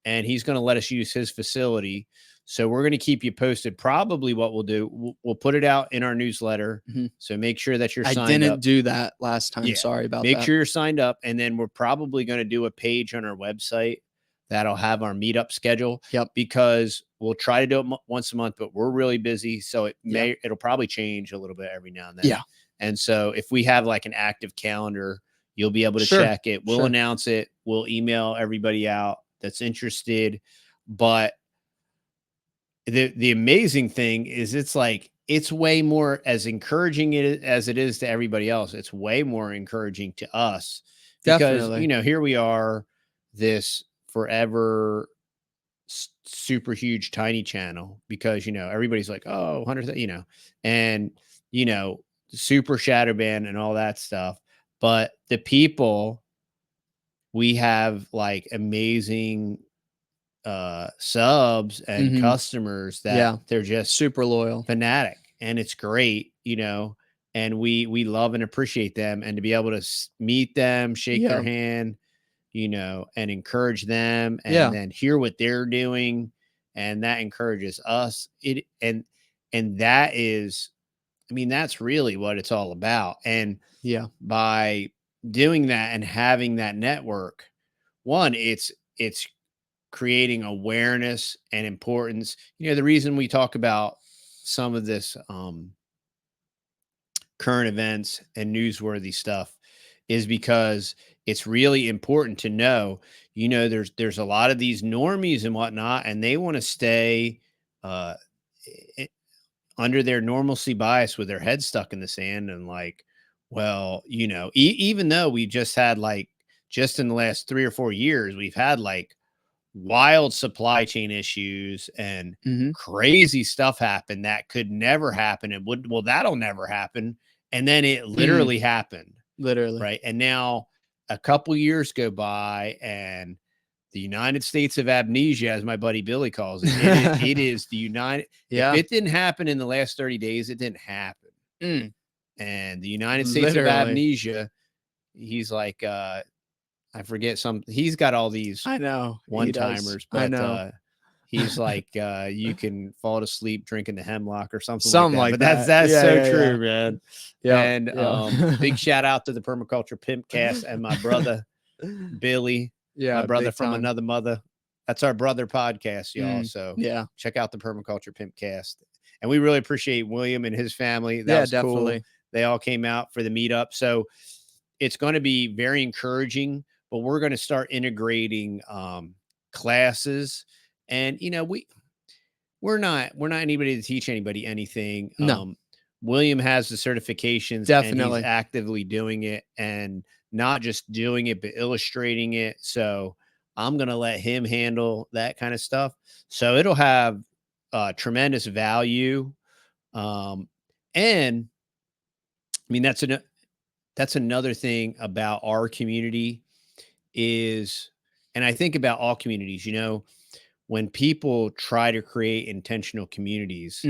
and he's going to let us use his facility. So we're going to keep you posted. Probably what we'll do, we'll put it out in our newsletter. So make sure that you're signed up. I didn't do that last time. Sorry about that. Make sure you're signed up. And then we're probably going to do a page on our website that'll have our meetup schedule. Yep. Because we'll try to do it once a month, but we're really busy. So it'll probably change a little bit every now and then. Yeah. And so if we have like an active calendar, you'll be able to check it. We'll announce it. We'll email everybody out that's interested. But the amazing thing is it's way more, as encouraging as it is to everybody else. It's way more encouraging to us because, Definitely. Here we are, this forever super huge tiny channel because, everybody's like, oh, 100, and, super shadow band and all that stuff. But the people, we have like amazing subs and customers that they're just super loyal, fanatic, and it's great, and we love and appreciate them, and to be able to meet them, shake their hand, and encourage them, and then hear what they're doing, and that encourages us. And that is, that's really what it's all about. And by doing that and having that network, one, it's creating awareness and importance. The reason we talk about some of this current events and newsworthy stuff is because it's really important to know, there's a lot of these normies and whatnot, and they want to stay under their normalcy bias with their head stuck in the sand. And like, well, even though we just had just in the last 3 or 4 years, we've had wild supply chain issues and crazy stuff happen that could never happen. And that'll never happen. And then it literally happened. Literally. right? And now a couple years go by, and the United States of amnesia, as my buddy Billy calls it, it is the United. Yeah. If it didn't happen in the last 30 days, it didn't happen. And the United States of Literally. amnesia, he's like, I forget he's got all these I know. one timers, I but know. he's like, you can fall asleep drinking the hemlock or something Something like that. like But that. that's Yeah, so yeah, true, yeah. man. Yeah. And Yeah. big shout out to the Permaculture Pimpcast and my brother Billy, Yeah. my brother big from time. another mother. That's our brother podcast, y'all. So Yeah. check out the Permaculture Pimpcast. And we really appreciate William and his family. That Yeah, was definitely. cool. They all came out for the meetup. So it's going to be very encouraging, but we're going to start integrating classes. And you know, we're not anybody to teach anybody anything. No. William has the certifications, Definitely. and he's actively doing it, and not just doing it, but illustrating it. So I'm going to let him handle that kind of stuff. So it'll have tremendous value. And I mean, that's another thing about our community is, and I think about all communities, you know, when people try to create intentional communities,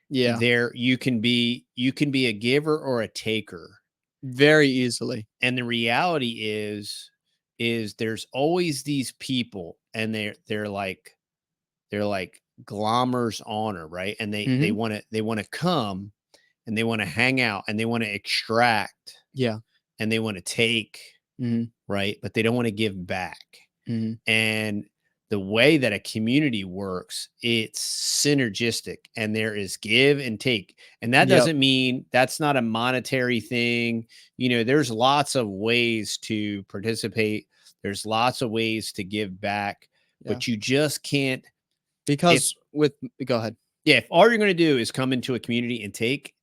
Yeah. there you can be a giver or a taker very easily. And the reality is there's always these people, and they're like glommers honor, right? And they want to come, and they want to hang out, and they want to extract, and they want to take, right? But they don't want to give back. And the way that a community works, it's synergistic, and there is give and take. And that doesn't mean that's not a monetary thing. You know, there's lots of ways to participate. There's lots of ways to give back, but you just can't. Because go ahead. Yeah. If all you're going to do is come into a community and take,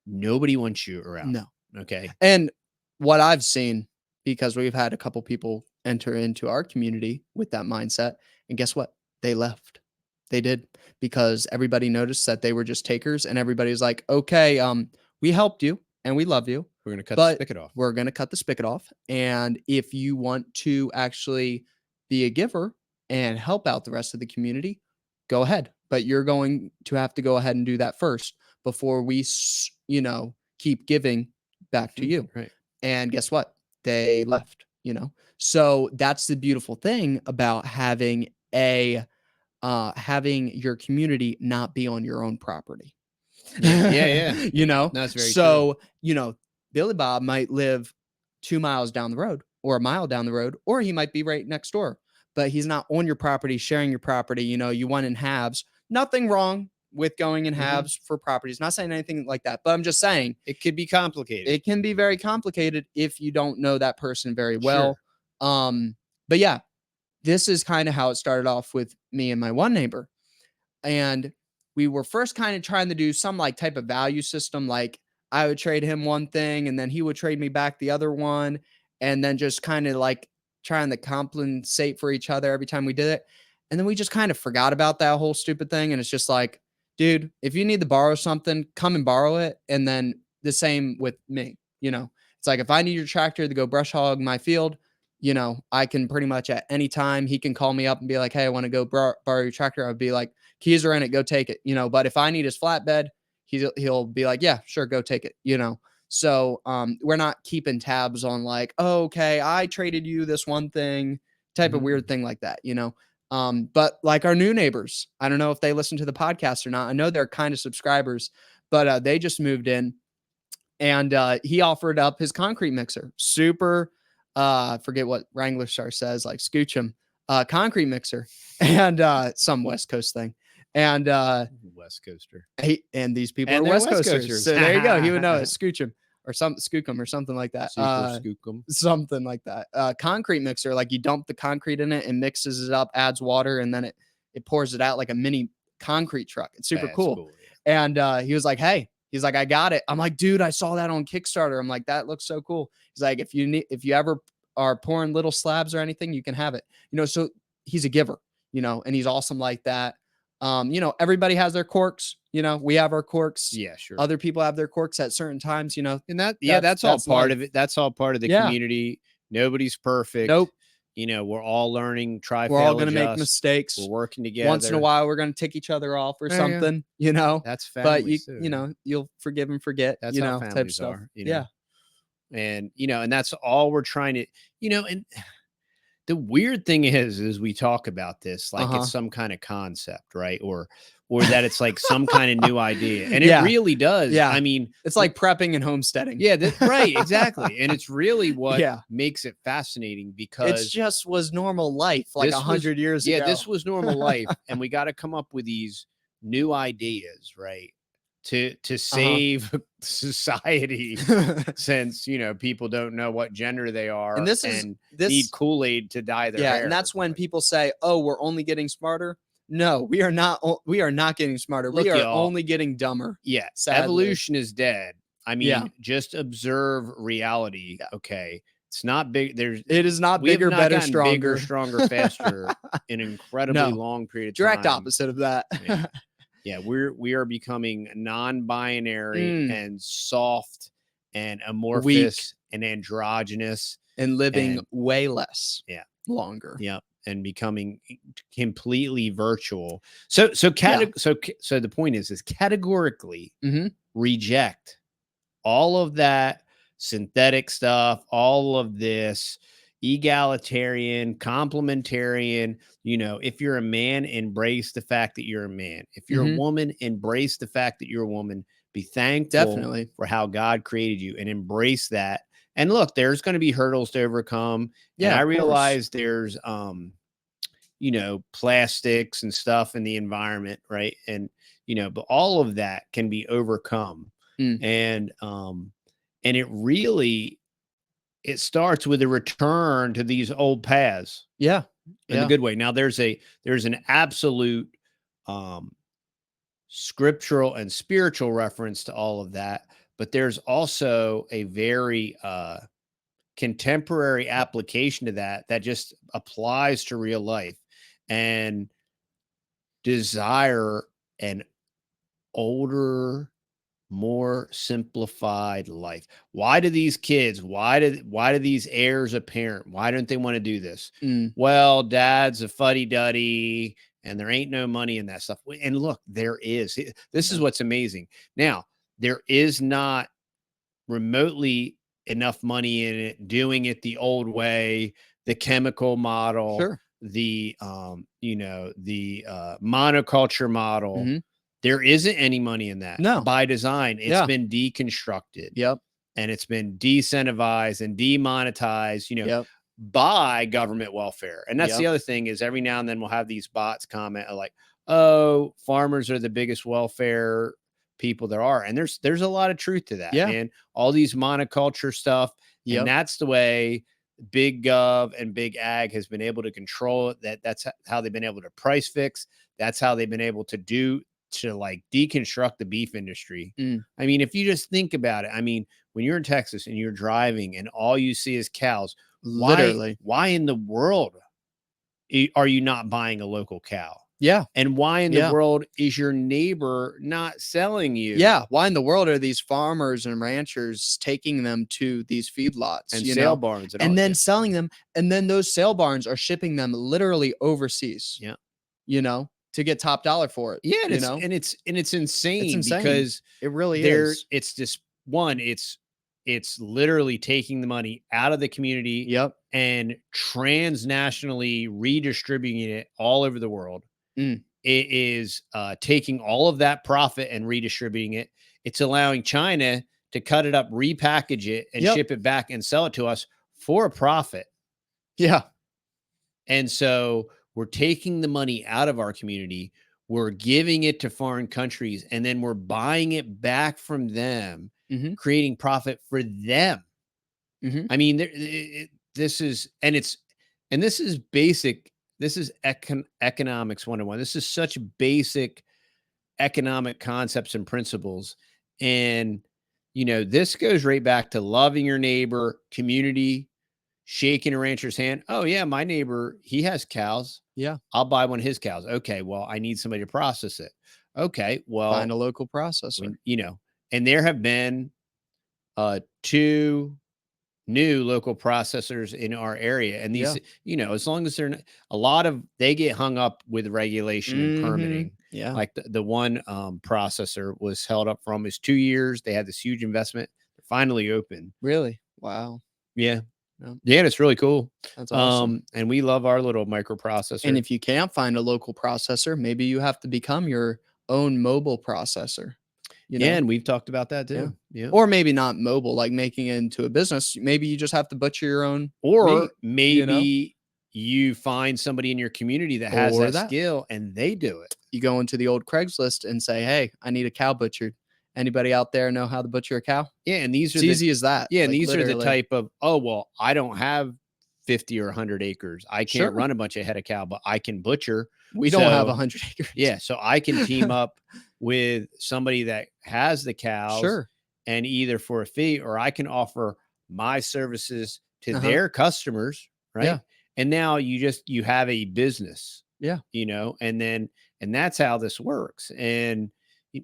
nobody wants you around. No. Okay. And what I've seen, because we've had a couple people enter into our community with that mindset, and guess what? They left. They did, because everybody noticed that they were just takers, and everybody was like, okay, we helped you and we love you. We're going to cut the spigot off. We're going to cut the spigot off. And if you want to actually be a giver and help out the rest of the community, go ahead. But you're going to have to go ahead and do that first before we, keep giving back to you. Right. And guess what? They left, So that's the beautiful thing about having your community not be on your own property. Yeah. That's very true. Billy Bob might live 2 miles down the road, or a mile down the road, or he might be right next door, but he's not on your property, sharing your property. You went in halves. Nothing wrong with going in halves for properties. Not saying anything like that, but I'm just saying it could be complicated. It can be very complicated if you don't know that person very well. Sure. But yeah, this is kind of how it started off with me and my one neighbor. And we were first kind of trying to do some like type of value system. Like I would trade him one thing, and then he would trade me back the other one. And then just kind of like trying to compensate for each other every time we did it. And then we just kind of forgot about that whole stupid thing. And it's just like, dude, if you need to borrow something, come and borrow it. And then the same with me, it's like, if I need your tractor to go brush hog my field, I can pretty much at any time, he can call me up and be like, hey, I want to go borrow your tractor. I'd be like, keys are in it, go take it, but if I need his flatbed, he'll be like, yeah, sure, go take it, So we're not keeping tabs on like, oh, okay, I traded you this one thing, type of weird thing like that, But like our new neighbors, I don't know if they listen to the podcast or not. I know they're kind of subscribers, but they just moved in, and he offered up his concrete mixer. Super, forget what Wrangler Star says, like scooch him, concrete mixer, and some West Coast thing. And West Coaster. And these people are West Coasters. So there you go. He would know it. Scooch him or skookum or something like that. Something like that. Concrete mixer, like you dump the concrete in it and mixes it up, adds water, and then it pours it out like a mini concrete truck. It's super cool. Yeah. And he was like, hey, he's like, I got it. I'm like, dude, I saw that on Kickstarter. I'm like, that looks so cool. He's like, if you ever are pouring little slabs or anything, you can have it. So he's a giver, and he's awesome like that. Everybody has their quirks. You know, we have our quirks. Yeah, sure. Other people have their quirks at certain times, you know. And that's all part of it. That's all part of the Yeah. community. Nobody's perfect. Nope. You know, we're all learning, try, We're all fail, going to make adjust. mistakes. We're working together. Once in a while, we're going to tick each other off or Yeah. something, you know. That's But families too. you know, you'll forgive and forget, That's you how know, type families stuff. are, you Yeah. know. And you know, and that's all we're trying to, you know, and the weird thing is we talk about this like it's some kind of concept, right? Or that it's like some kind of new idea. And Yeah. it really does. Yeah. I mean, It's like prepping and homesteading. yeah, right, exactly. And it's really what Yeah. makes it fascinating It because just was normal life like 100 years ago. yeah, this was normal life. And we got to come up with these new ideas, right? To save society since, you know, people don't know what gender they are And this need Kool-Aid to dye their hair. And that's when people say, "Oh, we're only getting smarter." No, we are not. We are not getting smarter. Look, we are y'all, only getting dumber. Yeah, sadly. evolution is dead. I mean, just observe reality. Yeah. Okay, it's not big. It is not bigger, better, stronger, bigger, stronger, faster in an incredibly long period of time. Direct opposite of that. Yeah, we are becoming non-binary and soft and amorphous Weak. and androgynous and living way less. Yeah, longer. Yeah, and becoming completely virtual. So the point is categorically reject all of that synthetic stuff, all of this egalitarian, complementarian. You know, if you're a man, embrace the fact that you're a man. If you're a woman, embrace the fact that you're a woman. Be thankful for how God created you and embrace that. And look, there's going to be hurdles to overcome. Yeah, and I realize there's you know, plastics and stuff in the environment, right? And you know, but all of that can be overcome. And it really it starts with a return to these old paths. Yeah. In a good way. Now there's an absolute scriptural and spiritual reference to all of that, but there's also a very contemporary application to that just applies to real life and desire an older, more simplified life. Why do these kids, why do these heirs apparent, why don't they want to do this? Well, dad's a fuddy-duddy and there ain't no money in that stuff. And look, there is. This is what's amazing. Now, there is not remotely enough money in it doing it the old way, the chemical model, the you know, the monoculture model. There isn't any money in that. No. By design, it's been deconstructed. Yep. And it's been decentivized and demonetized, you know, by government welfare. And that's the other thing is every now and then we'll have these bots comment like, oh, farmers are the biggest welfare people there are. And there's a lot of truth to that, man. All these monoculture stuff. And that's the way big gov and big ag has been able to control it. That's how they've been able to price fix. That's how they've been able to like deconstruct the beef industry. I mean, if you just think about it, I mean, when you're in Texas and you're driving and all you see is cows, literally, why in the world are you not buying a local cow? Yeah. And why in the world is your neighbor not selling you? Yeah. Why in the world are these farmers and ranchers taking them to these feedlots and sale barns and then selling them? And then those sale barns are shipping them literally overseas. Yeah. You know, to get top dollar for it. Yeah. And it's insane. It's insane because it really is. It's just one, it's literally taking the money out of the community and transnationally redistributing it all over the world. It is taking all of that profit and redistributing it. It's allowing China to cut it up, repackage it, and ship it back and sell it to us for a profit. Yeah. And so we're taking the money out of our community. We're giving it to foreign countries, and then we're buying it back from them, creating profit for them. I mean, this is basic. This is economics 101. This is such basic economic concepts and principles. And, you know, this goes right back to loving your neighbor, community, shaking a rancher's hand. Oh yeah, my neighbor, he has cows. Yeah. I'll buy one of his cows. Okay, well, I need somebody to process it. Okay, well, Find a local processor. and there have been 2 new local processors in our area, and these, as long as they're not, they get hung up with regulation and permitting. Yeah. Like the one processor was held up for almost 2 years. They had this huge investment. They're finally open. Really? Wow. Yeah. Yeah. Yeah, it's really cool. That's awesome. And we love our little And microprocessor. if you can't find a local processor, maybe you have to become your own mobile processor, Yeah, and we've talked about that Yeah. too. Yeah. Or maybe not mobile, like making it into a business. Maybe you just have to butcher your own Or meat, maybe you find somebody in your community that has Or that that. skill and they do it. You go into the old Craigslist and say, "Hey, I need a cow butchered. Anybody out there know how to butcher a cow?" Yeah, and these are It's easy as that. Yeah, and Like, these are the literally. type of, oh, well, I don't have 50 or 100 acres. I can't Sure. run a bunch of head of cow, but I can butcher. We don't have So 100 acres. yeah, so I can team up with somebody that has the cows, Sure. and either for a fee, or I can offer my services to Uh-huh. their customers, right? Yeah. And now you have a business, Yeah. and that's how this works. And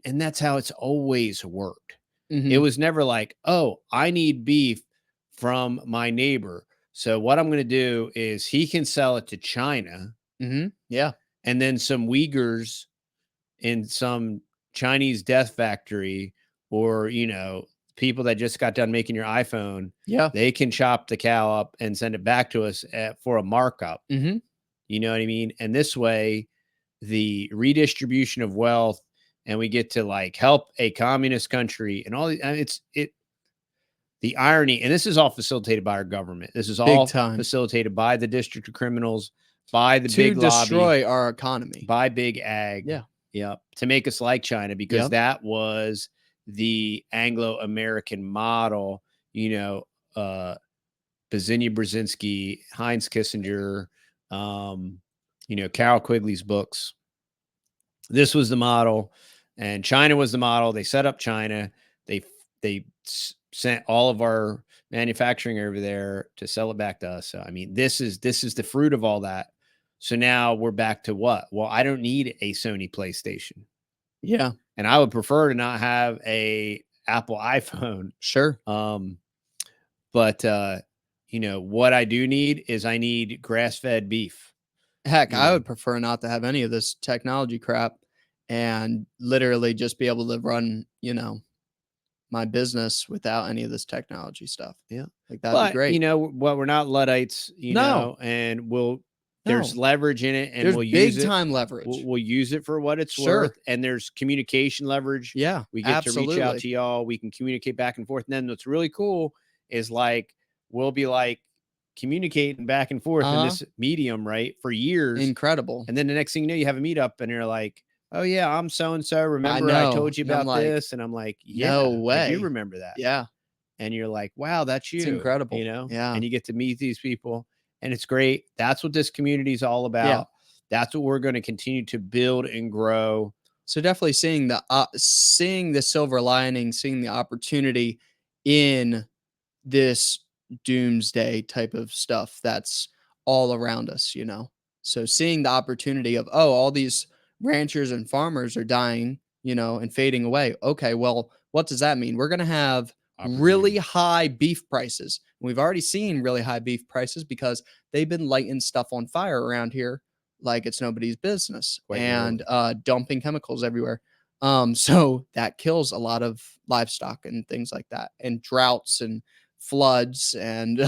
that's how it's always worked. It Mhm. was never like, oh, I need beef from my neighbor. So what I'm going to do is he can sell it to China, Mhm. Yeah. and then some Uyghurs in some Chinese death factory, or, people that just got done making your iPhone, Yeah. they can chop the cow up and send it back to us for a markup. Mhm. You know what I mean? And this way, the redistribution of wealth, and we get to like help a communist country and all the irony, and this is all facilitated by our government. This is Big all time. facilitated by the District of Criminals, by the To big lobby, destroy our economy. by big ag. Yeah. Yep. To make us like China, because Yep. that was the Anglo-American model, Bazinia Brzezinski, Heinz Kissinger, Carol Quigley's books. This was the model, and China was the model. They set up China. They sent all of our manufacturing over there to sell it back to us. So I mean, this is the fruit of all that. So now we're back to what? Well, I don't need a Sony PlayStation. Yeah. And I would prefer to not have a Apple iPhone. Sure. But what I do need is I need grass-fed beef. Heck, I would prefer not to have any of this technology crap and literally just be able to run, my business without any of this technology stuff. Yeah. Like, that'd be great. We're not Luddites, No. and there's leverage in it, and There's we'll use big it. time leverage. We'll use it for what it's Sure. worth. And there's communication leverage. Yeah. We get to reach out absolutely. to y'all. We can communicate back and forth. And then what's really cool is like, we'll be like communicating back and forth in this medium, right? For years. Incredible. And then the next thing you know, you have a meetup and you're like, oh yeah, I'm so-and-so. Remember I know. told you And I'm about like, this? And I'm like, yeah, no I way. do remember that. Yeah. And you're like, wow, that's you. It's incredible. Yeah. Yeah. And you get to meet these people, and it's great. That's what this community is all about. Yeah. That's what we're going to continue to build and grow. So definitely seeing the silver lining, seeing the opportunity in this doomsday type of stuff that's all around us, So seeing the opportunity of, all these ranchers and farmers are dying, and fading away. Okay, well, what does that mean? We're going to have really high beef prices. We've already seen really high beef prices because they've been lighting stuff on fire around here like it's nobody's business, and dumping chemicals everywhere. So that kills a lot of livestock and things like that, and droughts and floods and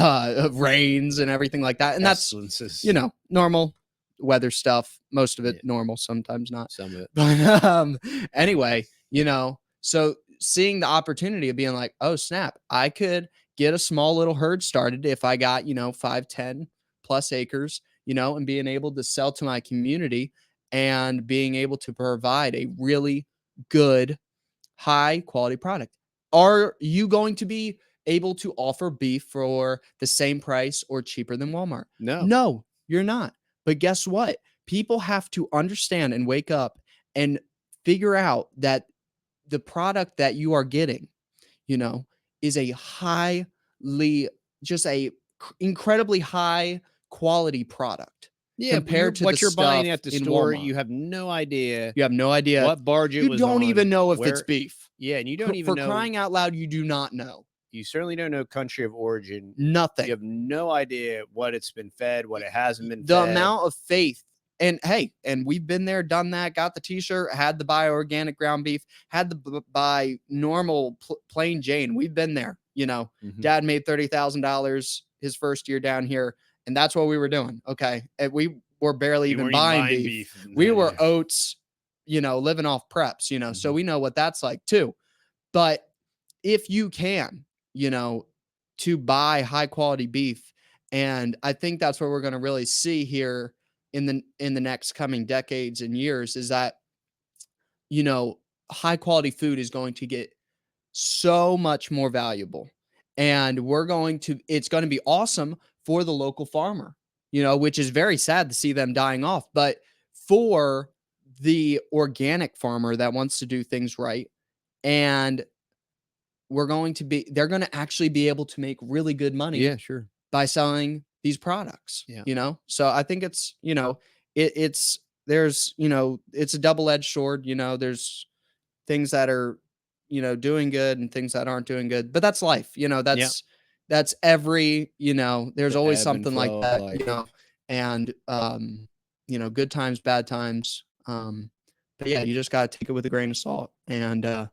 rains and everything like that. And that's, normal weather stuff. Most of it normal, sometimes not. Some of it. But anyway, so seeing the opportunity of being like, oh snap, I could get a small little herd started if I got 5, 10 plus acres, and being able to sell to my community and being able to provide a really good, high quality product. Are you going to be able to offer beef for the same price or cheaper than Walmart? No, you're not. But guess what? People have to understand and wake up and figure out that the product that you are getting, is a incredibly high quality product. Yeah, compared to what the you're buying stuff at the in store, Walmart. you have no idea You have no idea. what barge it You was don't on, even know if it's where. beef. Yeah, and you don't even For know. crying out loud, you do not know. You certainly don't know country of origin. You Nothing. have no idea what it's been fed, what it hasn't been The fed. amount of faith. And hey, and we've been there, done that, got the t-shirt, had the buy organic ground beef, had the buy normal plain Jane. We've been there, you know. Dad made $30,000 his first year down here, and that's what we were doing. Okay. And we were barely even buying beef. We were oats, you know, living off preps, you know, so we know what that's like too. But if you can, you know, to buy high quality beef, and I think that's what we're going to really see here in the next coming decades and years, is that, you know, high quality food is going to get so much more valuable, and it's going to be awesome for the local farmer, you know, which is very sad to see them dying off. But for the organic farmer that wants to do things right, and they're going to actually be able to make really good money. Yeah, sure. By selling these products. Yeah. You know, so I think it's, you know, there's, you know, it's a double-edged sword. You know, there's things that are, you know, doing good and things that aren't doing good, but that's life. You know, that's every, you know, there's The always ebb and something like flow of that, life. you know, and, you know, good times, bad times. But yeah, you just got to take it with a grain of salt, and,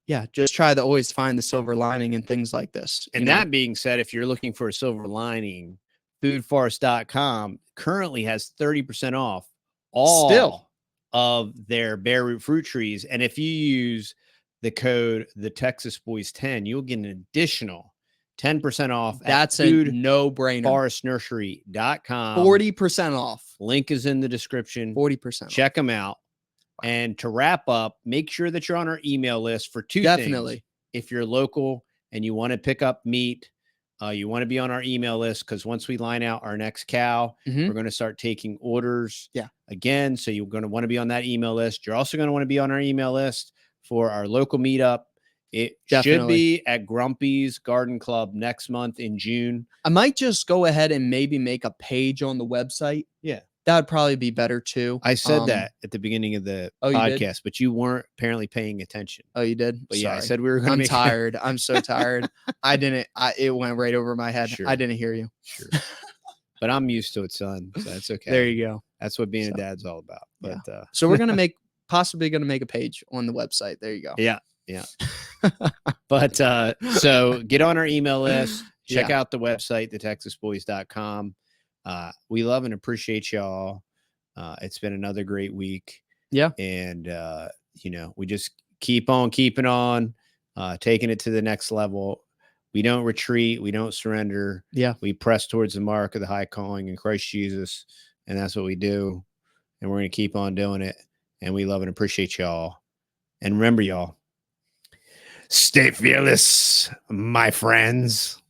yeah, just try to always find the silver lining in things like this. And that being said, if you're looking for a silver lining, foodforest.com currently has 30% off all of their bare root fruit trees. And if you use the code TheTexasBoys-10, you'll get an additional 10% off. That's a no-brainer. Forestnursery.com. 40% off. Link is in the description. 40%. Check them out. And to wrap up, make sure that you're on our email list for two things. If you're local and you want to pick up meat, you want to be on our email list, because once we line out our next cow, we're going to start taking orders again. So you're going to want to be on that email list. You're also going to want to be on our email list for our local meetup. It should be at Grumpy's Garden Club next month in June. I might just go ahead and maybe make a page on the website. Yeah. That would probably be better too. I said that at the beginning of the podcast, but you weren't apparently paying attention. Oh, you did? But yeah, I said we were going to I'm tired. I'm so tired. It went right over my head. Sure. I didn't hear you. Sure. But I'm used to it, son. So that's okay. There you go. That's what being a dad's all about. But so we're going to possibly going to make a page on the website. There you go. Yeah. Yeah. But so get on our email list. Check out the website, TheTexasBoys.com. We love and appreciate y'all. It's been another great week. Yeah. And, you know, we just keep on keeping on, taking it to the next level. We don't retreat. We don't surrender. Yeah. We press towards the mark of the high calling in Christ Jesus. And that's what we do. And we're going to keep on doing it. And we love and appreciate y'all. And remember, y'all, stay fearless, my friends.